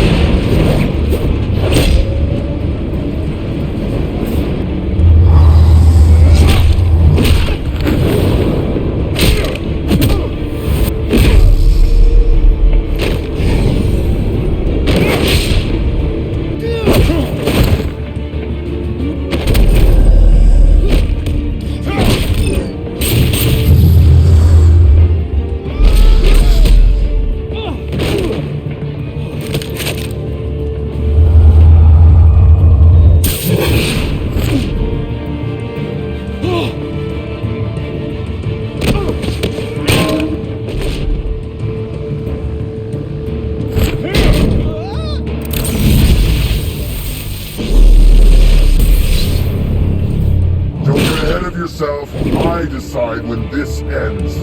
I decide when this ends.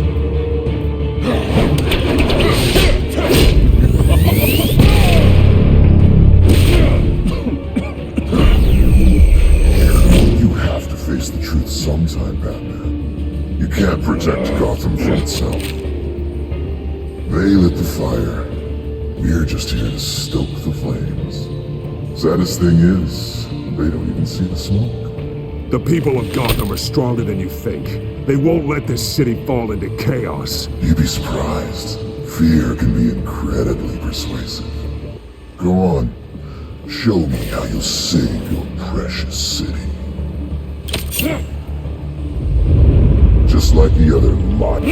You have to face the truth sometime, Batman. You can't protect Gotham from itself. They lit the fire. We're just here to stoke the flames. Saddest thing is, they don't even see the smoke. The people of Gotham are stronger than you think. They won't let this city fall into chaos. You'd be surprised. Fear can be incredibly persuasive. Go on. Show me how you'll save your precious city. Just like the other lot.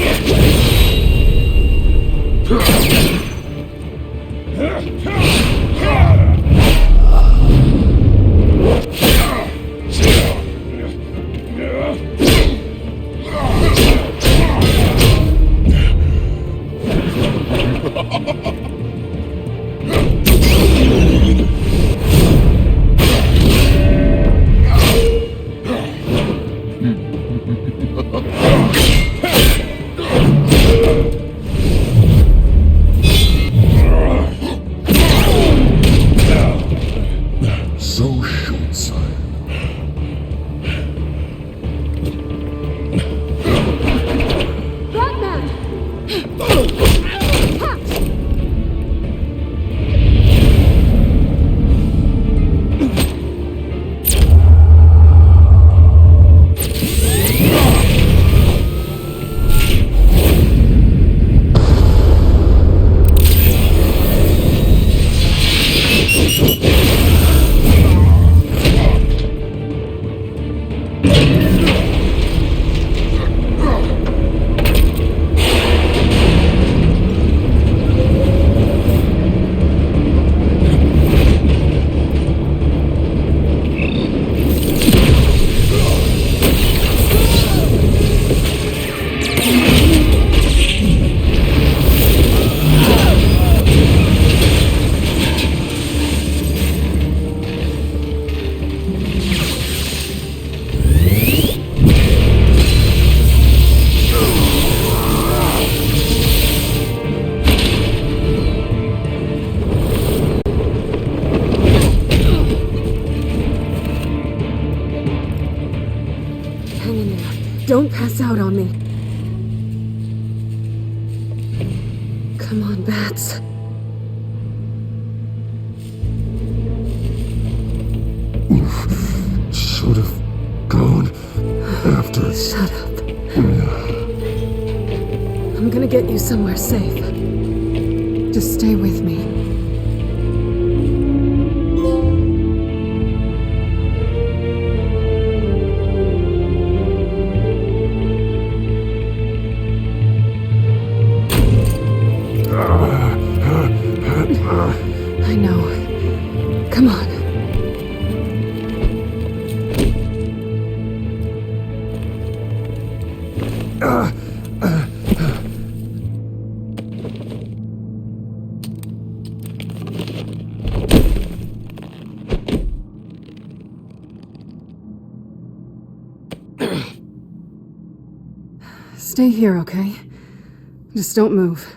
Don't pass out on me. Come on, Bats. Should have gone after. Shut up. I'm gonna get you somewhere safe. Just stay with me. I know. Come on. Stay here, okay? Just don't move.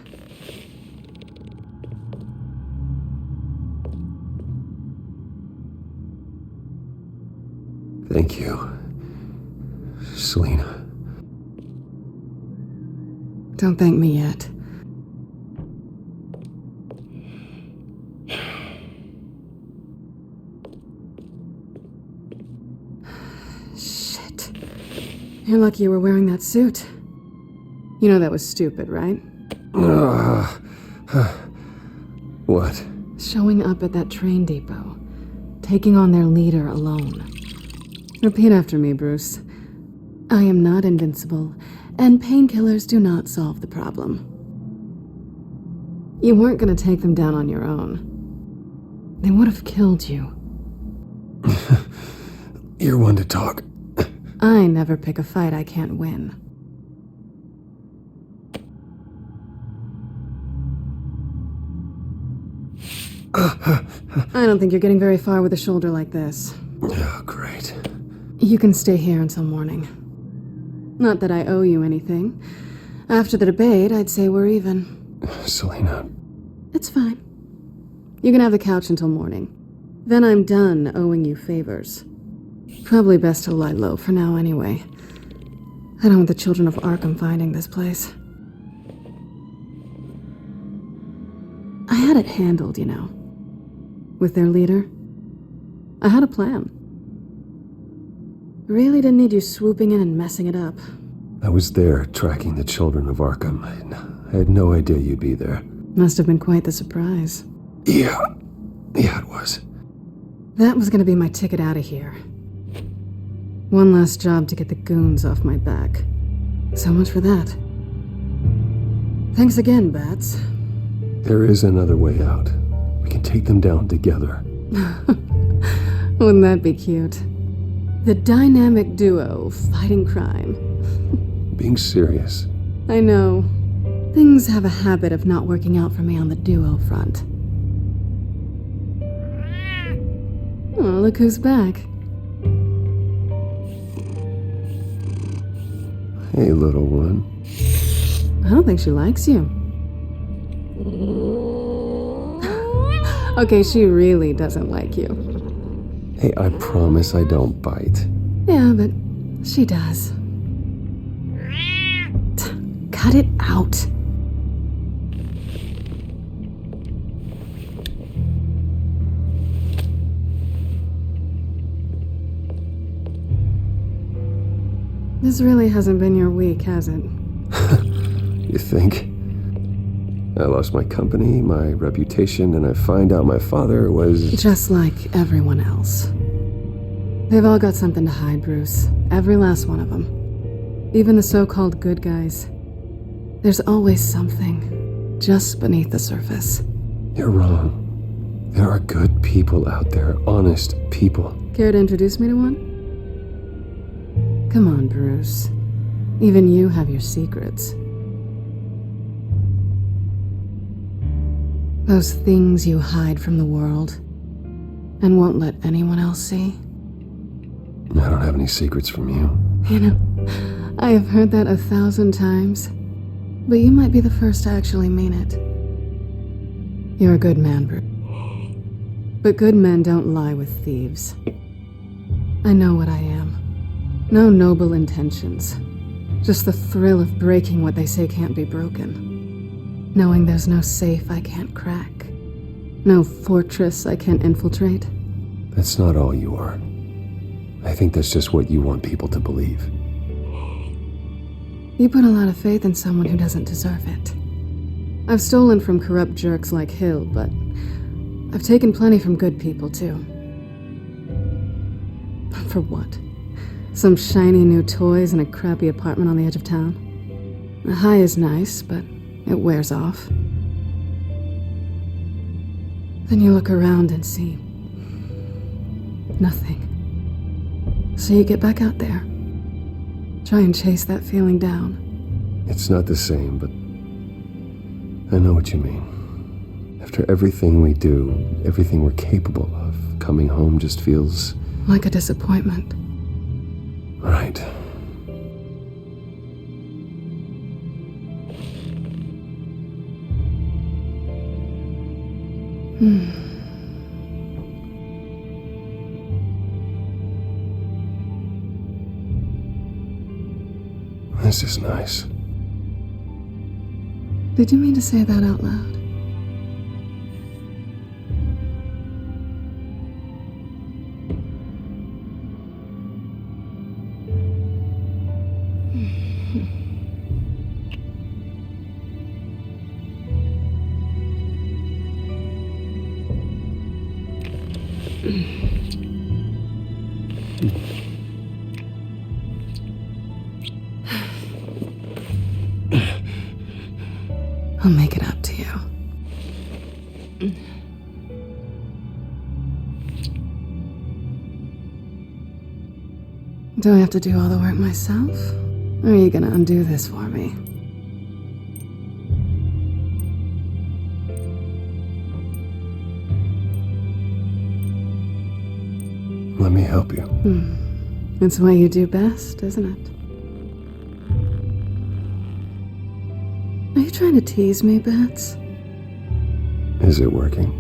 Thank you, Selina. Don't thank me yet. Shit. You're lucky you were wearing that suit. You know that was stupid, right? What? Showing up at that train depot. Taking on their leader alone. Repeat after me, Bruce. I am not invincible, and painkillers do not solve the problem. You weren't gonna take them down on your own. They would have killed you. You're one to talk. I never pick a fight I can't win. I don't think you're getting very far with a shoulder like this. Oh, great. You can stay here until morning. Not that I owe you anything. After the debate, I'd say we're even. Selina. It's fine. You can have the couch until morning. Then I'm done owing you favors. Probably best to lie low for now anyway. I don't want the children of Arkham finding this place. I had it handled, you know. With their leader. I had a plan. Really didn't need you swooping in and messing it up. I was there tracking the children of Arkham. I had no idea you'd be there. Must have been quite the surprise. Yeah, it was. That was gonna be my ticket out of here. One last job to get the goons off my back. So much for that. Thanks again, Bats. There is another way out. We can take them down together. Wouldn't that be cute? The dynamic duo fighting crime. Being serious. I know. Things have a habit of not working out for me on the duo front. Oh, look who's back. Hey, little one. I don't think she likes you. Okay, she really doesn't like you. Hey, I promise I don't bite. Yeah, but she does. Cut it out. This really hasn't been your week, has it? You think? I lost my company, my reputation, and I find out my father was... Just like everyone else. They've all got something to hide, Bruce. Every last one of them. Even the so-called good guys. There's always something just beneath the surface. You're wrong. There are good people out there, honest people. Care to introduce me to one? Come on, Bruce. Even you have your secrets. Those things you hide from the world and won't let anyone else see. I don't have any secrets from you. You know, I have heard that 1,000 times, but you might be the first to actually mean it. You're a good man, Bruce. But good men don't lie with thieves. I know what I am. No noble intentions. Just the thrill of breaking what they say can't be broken. Knowing there's no safe I can't crack. No fortress I can't infiltrate. That's not all you are. I think that's just what you want people to believe. You put a lot of faith in someone who doesn't deserve it. I've stolen from corrupt jerks like Hill, but I've taken plenty from good people, too. For what? Some shiny new toys and a crappy apartment on the edge of town? The high is nice, but it wears off. Then you look around and see nothing. So you get back out there. Try and chase that feeling down. It's not the same, but I know what you mean. After everything we do, everything we're capable of, coming home just feels... like a disappointment. Right. This is nice. Did you mean to say that out loud? I'll make it up to you. Do I have to do all the work myself? Or are you gonna undo this for me? Let me help you. It's what you do best, isn't it? Are you trying to tease me, Bats? Is it working?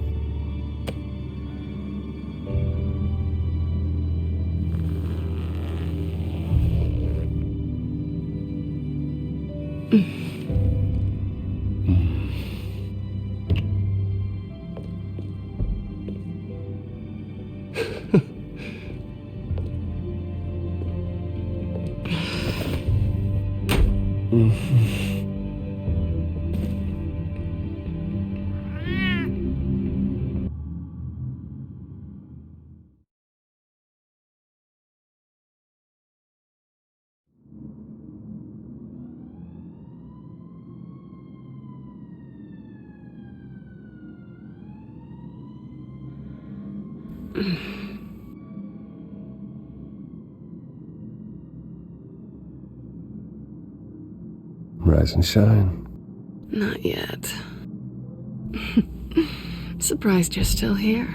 Rise and shine. Not yet. Surprised you're still here.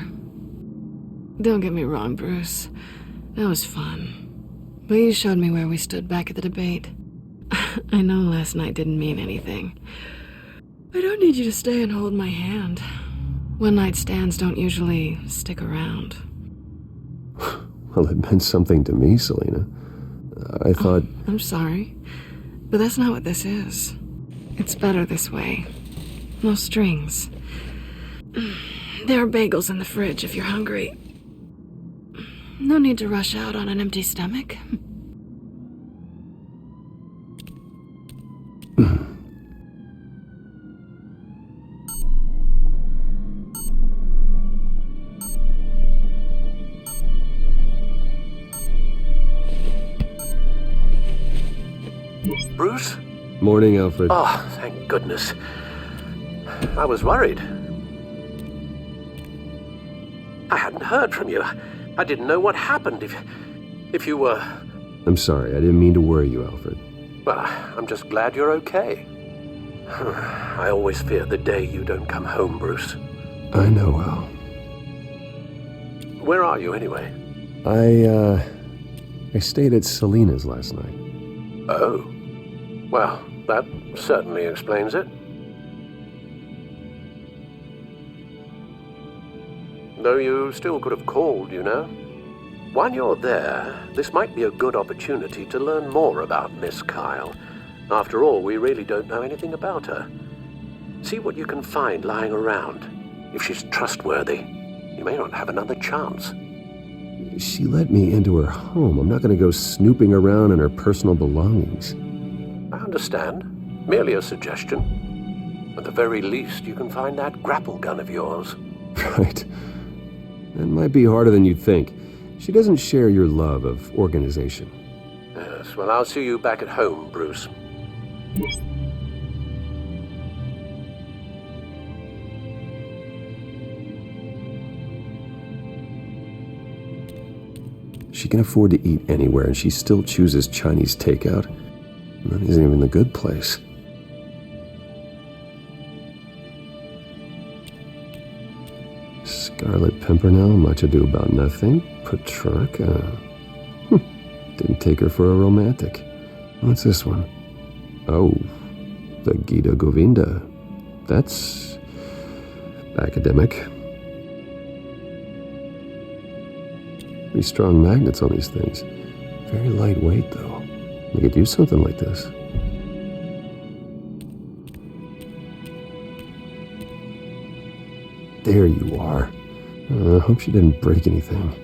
Don't get me wrong, Bruce. That was fun. But you showed me where we stood back at the debate. I know last night didn't mean anything. I don't need you to stay and hold my hand. One-night stands don't usually stick around. Well, it meant something to me, Selena. I thought... Oh, I'm sorry. But that's not what this is. It's better this way. No strings. There are bagels in the fridge if you're hungry. No need to rush out on an empty stomach. Bruce? Morning, Alfred. Oh, thank goodness. I was worried. I hadn't heard from you. I didn't know what happened if you were... I'm sorry, I didn't mean to worry you, Alfred. Well, I'm just glad you're okay. I always fear the day you don't come home, Bruce. I know well. Where are you, anyway? I stayed at Selena's last night. Oh. Well, that certainly explains it. Though you still could have called, you know. While you're there, this might be a good opportunity to learn more about Miss Kyle. After all, we really don't know anything about her. See what you can find lying around. If she's trustworthy, you may not have another chance. She let me into her home. I'm not going to go snooping around in her personal belongings. I understand. Merely a suggestion. At the very least, you can find that grapple gun of yours. Right. That might be harder than you'd think. She doesn't share your love of organization. Yes, well, I'll see you back at home, Bruce. She can afford to eat anywhere, and she still chooses Chinese takeout. And that isn't even the good place. Scarlet Pimpernel, Much Ado About Nothing, Petrarca. Didn't take her for a romantic. What's this one? Oh, the Gita Govinda. That's academic. Pretty strong magnets on these things. Very lightweight, though. We could use something like this. There you are. I hope she didn't break anything.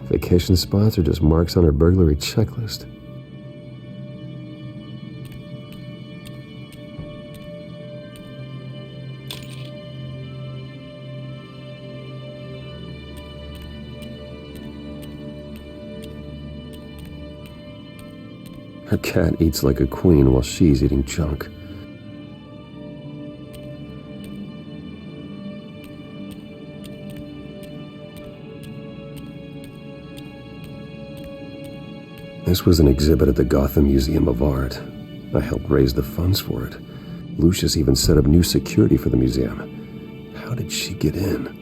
Vacation spots are just marks on her burglary checklist. Her cat eats like a queen while she's eating junk. This was an exhibit at the Gotham Museum of Art. I helped raise the funds for it. Lucius even set up new security for the museum. How did she get in?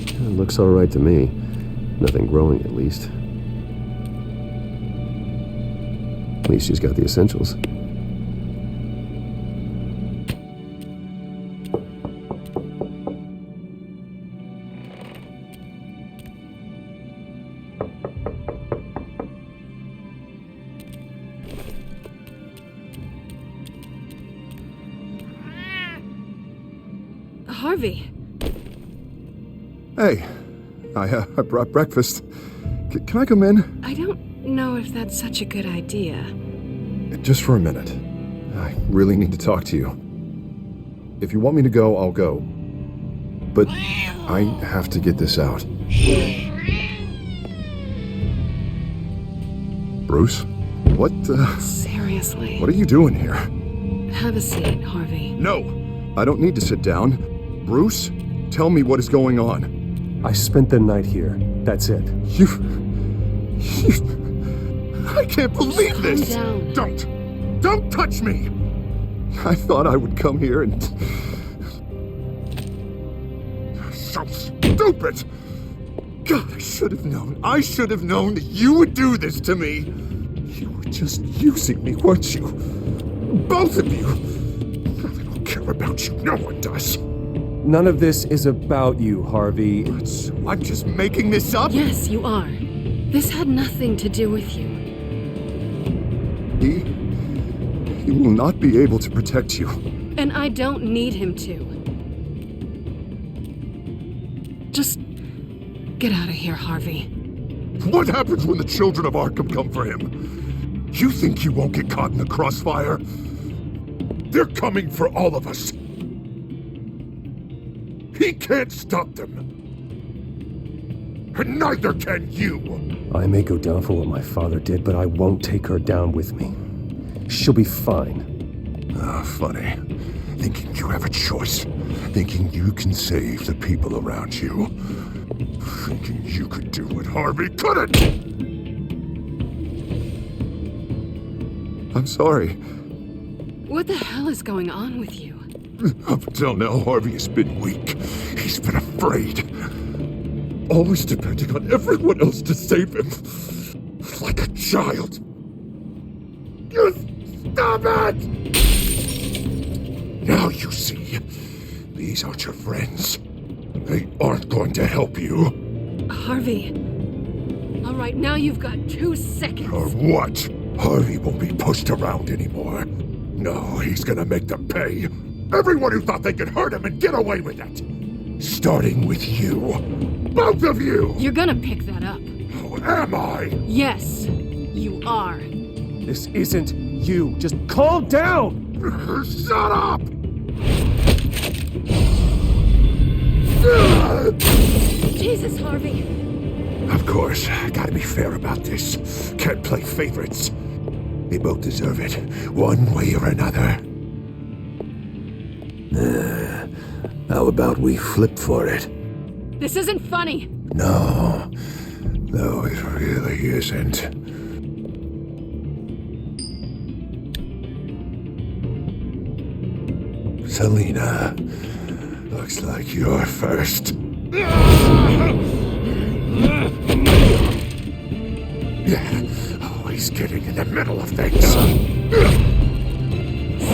It looks all right to me. Nothing growing, at least. At least she's got the essentials. Harvey. Hey, I brought breakfast. Can I come in? I don't know if that's such a good idea. Just for a minute. I really need to talk to you. If you want me to go, I'll go. But I have to get this out. Bruce? What Seriously. What are you doing here? Have a seat, Harvey. No! I don't need to sit down. Bruce, tell me what is going on. I spent the night here. That's it. You... I can't believe this! Calm down. Don't touch me! I thought I would come here and... So stupid! God, I should have known. I should have known that you would do this to me. You were just using me, weren't you? Both of you. I don't care about you. No one does. None of this is about you, Harvey. So I'm just making this up? Yes, you are. This had nothing to do with you. He will not be able to protect you. And I don't need him to. Just get out of here, Harvey. What happens when the children of Arkham come for him? You think you won't get caught in the crossfire? They're coming for all of us. He can't stop them. And neither can you. I may go down for what my father did, but I won't take her down with me. She'll be fine. Funny. Thinking you have a choice. Thinking you can save the people around you. Thinking you could do what Harvey couldn't! I'm sorry. What the hell is going on with you? Up until now, Harvey has been weak. He's been afraid. Always depending on everyone else to save him. Like a child. Stop it! Now you see. These aren't your friends. They aren't going to help you. Harvey. All right, now you've got 2 seconds. Or what? Harvey won't be pushed around anymore. No, he's gonna make them pay. Everyone who thought they could hurt him and get away with it. Starting with you. Both of you! You're gonna pick that up. Oh, am I? Yes, you are. This isn't you. Just calm down! Shut up! Jesus, Harvey. Of course, gotta be fair about this. Can't play favorites. They both deserve it, one way or another. How about we flip for it? This isn't funny. No, it really isn't. Selina, looks like you're first. Always getting in the middle of things.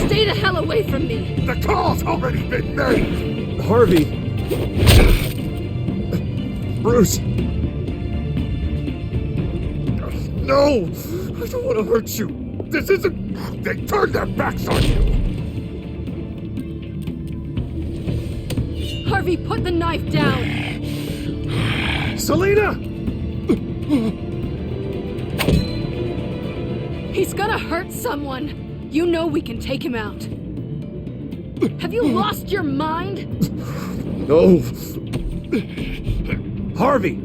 Stay the hell away from me. The call's already been made. Harvey. Bruce. No, I don't want to hurt you. This isn't... They turned their backs on you. Harvey, put the knife down. Selina! He's gonna hurt someone. You know we can take him out. Have you lost your mind? No. Harvey!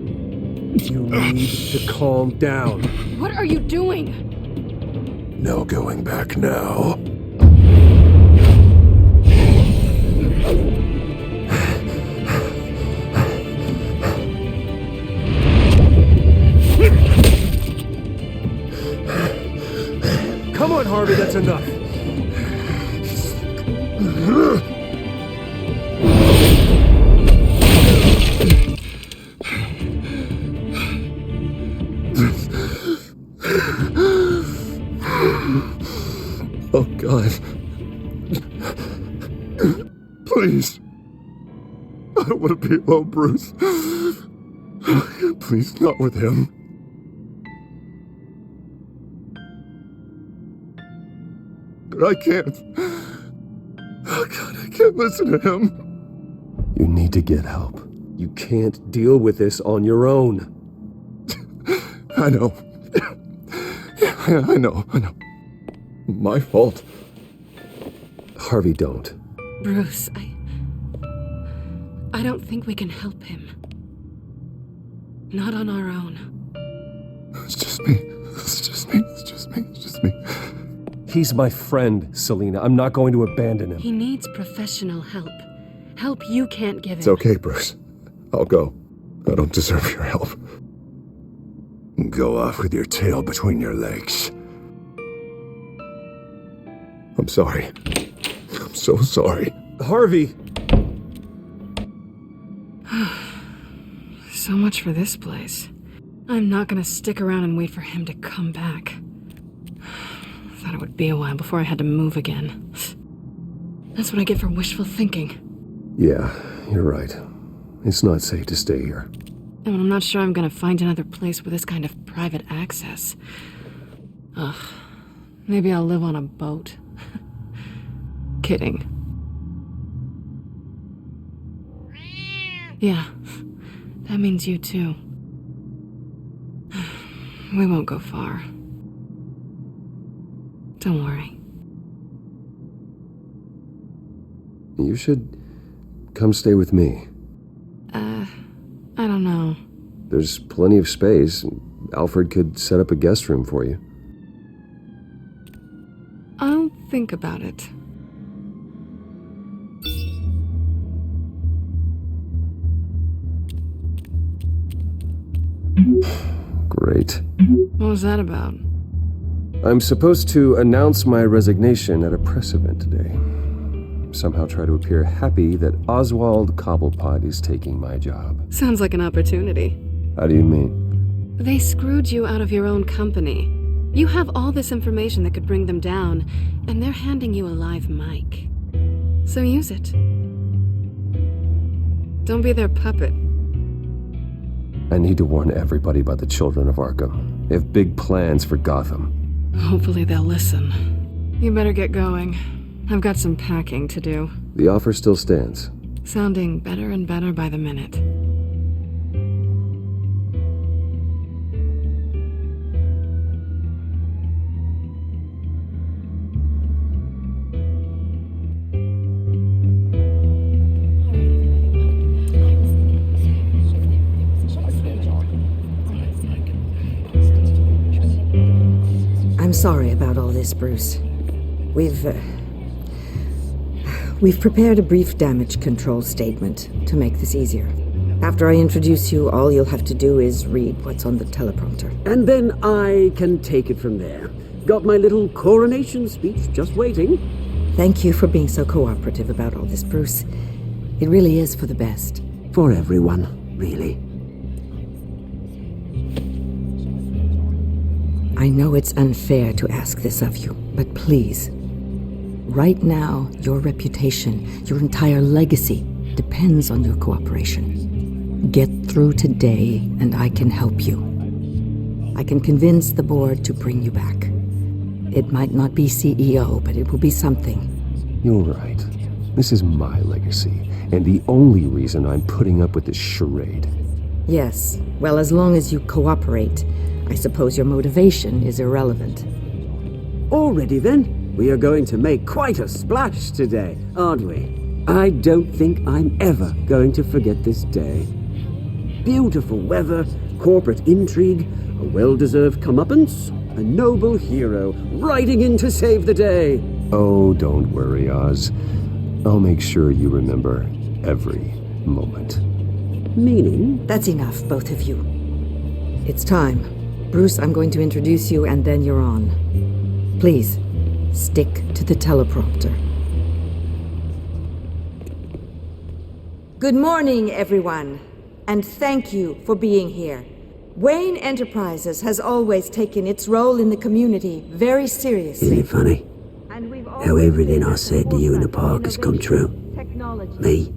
You need to calm down. What are you doing? No going back now. Come on, Harvey, that's enough. Oh, God. Please. I don't want to be alone, Bruce. Please, not with him. But I can't. Oh, God, I can't listen to him. You need to get help. You can't deal with this on your own. I know. I know. My fault. Harvey, don't. Bruce, I don't think we can help him. Not on our own. It's just me. He's my friend, Selina. I'm not going to abandon him. He needs professional help. Help you can't give him. It's okay, Bruce. I'll go. I don't deserve your help. Go off with your tail between your legs. I'm sorry. I'm so sorry. Harvey! So much for this place. I'm not gonna stick around and wait for him to come back. Thought it would be a while before I had to move again. That's what I get for wishful thinking. Yeah, you're right. It's not safe to stay here. And I'm not sure I'm gonna find another place with this kind of private access. Ugh. Maybe I'll live on a boat. Kidding. Yeah, that means you too. We won't go far. Don't worry. You should come stay with me. I don't know. There's plenty of space. Alfred could set up a guest room for you. I'll think about it. Great. What was that about? I'm supposed to announce my resignation at a press event today. Somehow try to appear happy that Oswald Cobblepot is taking my job. Sounds like an opportunity. How do you mean? They screwed you out of your own company. You have all this information that could bring them down, and they're handing you a live mic. So use it. Don't be their puppet. I need to warn everybody about the children of Arkham. They have big plans for Gotham. Hopefully they'll listen. You better get going. I've got some packing to do. The offer still stands. Sounding better and better by the minute. I'm sorry about all this, Bruce. We've prepared a brief damage control statement to make this easier. After I introduce you, all you'll have to do is read what's on the teleprompter. And then I can take it from there. Got my little coronation speech just waiting. Thank you for being so cooperative about all this, Bruce. It really is for the best. For everyone, really. I know it's unfair to ask this of you, but please. Right now, your reputation, your entire legacy, depends on your cooperation. Get through today, and I can help you. I can convince the board to bring you back. It might not be CEO, but it will be something. You're right. This is my legacy, and the only reason I'm putting up with this charade. Yes. Well, as long as you cooperate, I suppose your motivation is irrelevant. Already then, we are going to make quite a splash today, aren't we? I don't think I'm ever going to forget this day. Beautiful weather, corporate intrigue, a well-deserved comeuppance, a noble hero riding in to save the day. Oh, don't worry, Oz. I'll make sure you remember every moment. Meaning? That's enough, both of you. It's time. Bruce, I'm going to introduce you, and then you're on. Please, stick to the teleprompter. Good morning, everyone, and thank you for being here. Wayne Enterprises has always taken its role in the community very seriously. Isn't it funny? How everything I said to you in the park has come true. Me,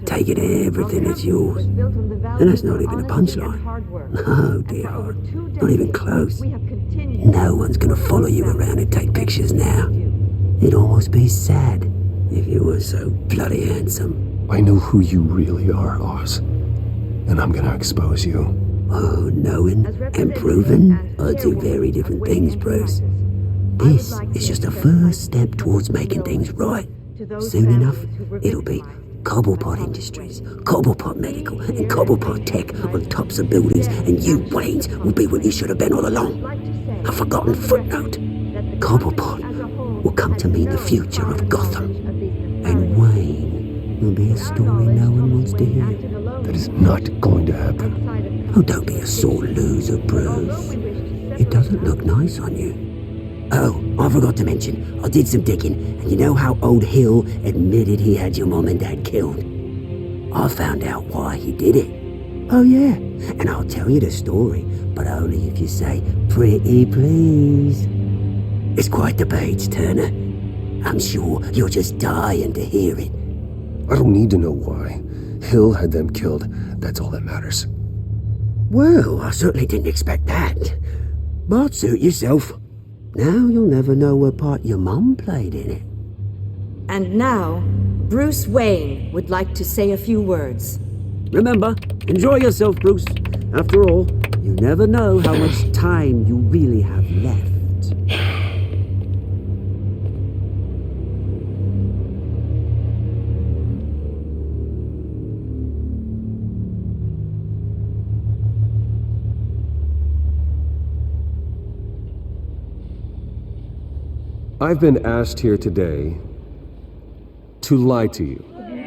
taking everything that's yours. And that's not even a punchline. No, dear heart. Not even close. No one's gonna follow you around and take pictures now. It'd almost be sad if you were so bloody handsome. I know who you really are, Oz. And I'm gonna expose you. Oh, knowing and proving are two very different things, Bruce. This is just a first step towards making things right. Soon enough, it'll be Cobblepot Industries, Cobblepot Medical, and Cobblepot Tech on tops of buildings, and you, Waynes, will be what you should have been all along. A forgotten footnote. Cobblepot will come to mean the future of Gotham. And Wayne will be a story no one wants to hear. That is not going to happen. Oh, don't be a sore loser, Bruce. It doesn't look nice on you. Oh, I forgot to mention, I did some digging, and you know how old Hill admitted he had your mom and dad killed? I found out why he did it. Oh yeah, and I'll tell you the story, but only if you say, pretty please. It's quite the page, Turner. I'm sure you're just dying to hear it. I don't need to know why. Hill had them killed. That's all that matters. Well, I certainly didn't expect that. But suit yourself. Now you'll never know what part your mum played in it. And now, Bruce Wayne would like to say a few words. Remember, enjoy yourself, Bruce. After all, you never know how much time you really have left. I've been asked here today to lie to you,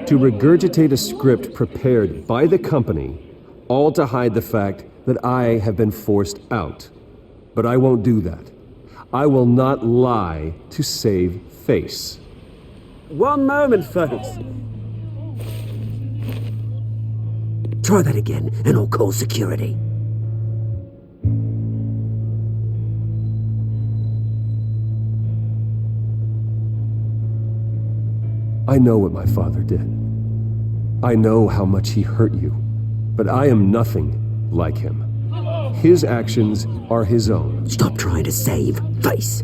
to regurgitate a script prepared by the company, all to hide the fact that I have been forced out. But I won't do that. I will not lie to save face. One moment, folks. Try that again, and I'll call security. I know what my father did. I know how much he hurt you, but I am nothing like him. His actions are his own. Stop trying to save face.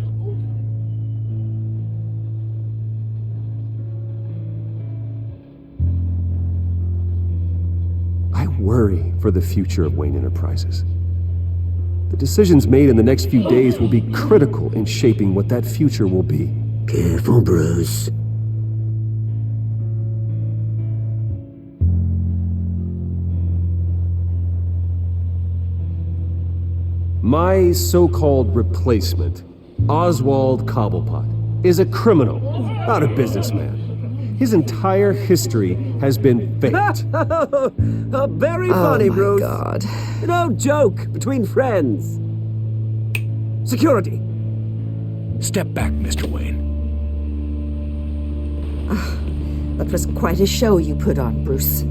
I worry for the future of Wayne Enterprises. The decisions made in the next few days will be critical in shaping what that future will be. Careful, Bruce. My so-called replacement, Oswald Cobblepot, is a criminal, not a businessman. His entire history has been faked. Very funny, Bruce. Oh my God. No joke between friends. Security. Step back, Mr. Wayne. That was quite a show you put on, Bruce.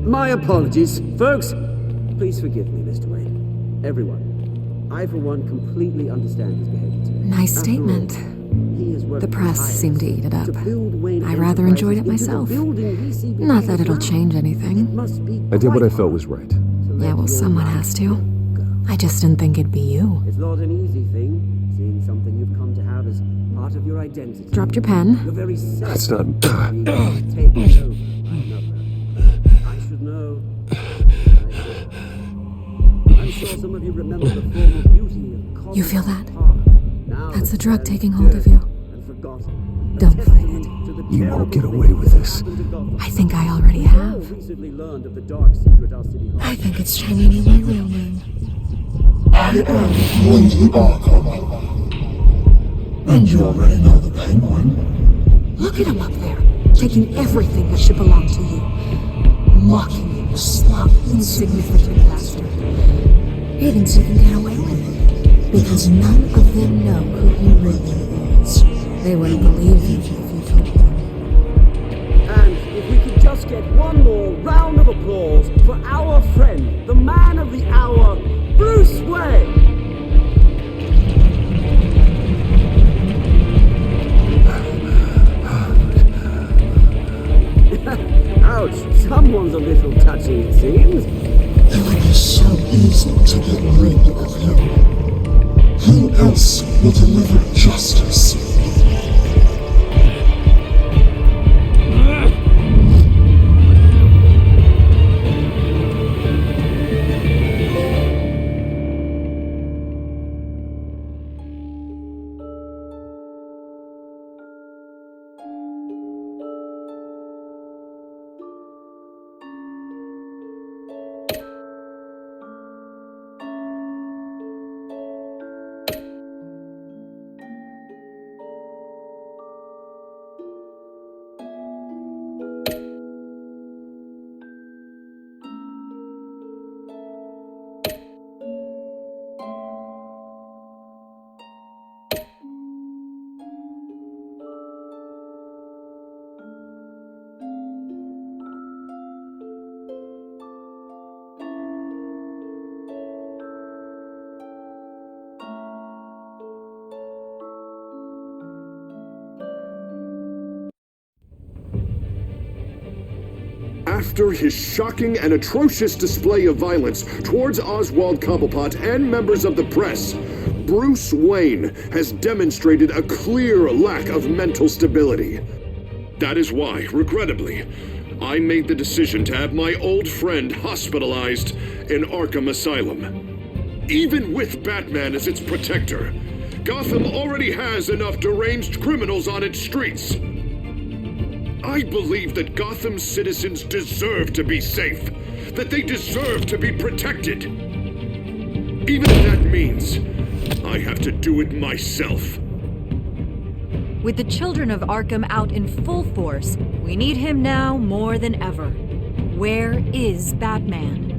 My apologies. Folks, please forgive me, Mr. Wayne. Everyone, I for one completely understand his behavior today. Nice statement. The press seemed to eat it up. I rather enjoyed it myself. Not that it'll change anything. I did what I felt was right. Yeah, well, someone has to. I just didn't think it'd be you. It's not an easy thing, seeing something you've come to have as part of your identity. Dropped your pen? You're very That's not... I should know. I'm sure some of you remember the former beauty of You feel that? That's the drug taking hold of you. Don't fight it. You won't get away with this. I think I already have. I think it's changing you my real name. I am Lady Arkham. And you already know the Penguin. Look at him up there, taking everything that should belong to you. Mocking you, slop, insignificant bastard. He thinks you can get away with it. Because none of them know who he really is. They wouldn't believe you if you told them. And if we could just get one more round of applause for our friend, the man of the hour, Bruce Wayne! Ouch, someone's a little touchy, it seems. It would be so easy to get rid of him. Who else will deliver justice? After his shocking and atrocious display of violence towards Oswald Cobblepot and members of the press, Bruce Wayne has demonstrated a clear lack of mental stability. That is why, regrettably, I made the decision to have my old friend hospitalized in Arkham Asylum. Even with Batman as its protector, Gotham already has enough deranged criminals on its streets. I believe that Gotham's citizens deserve to be safe, that they deserve to be protected. Even if that means I have to do it myself. With the children of Arkham out in full force, we need him now more than ever. Where is Batman?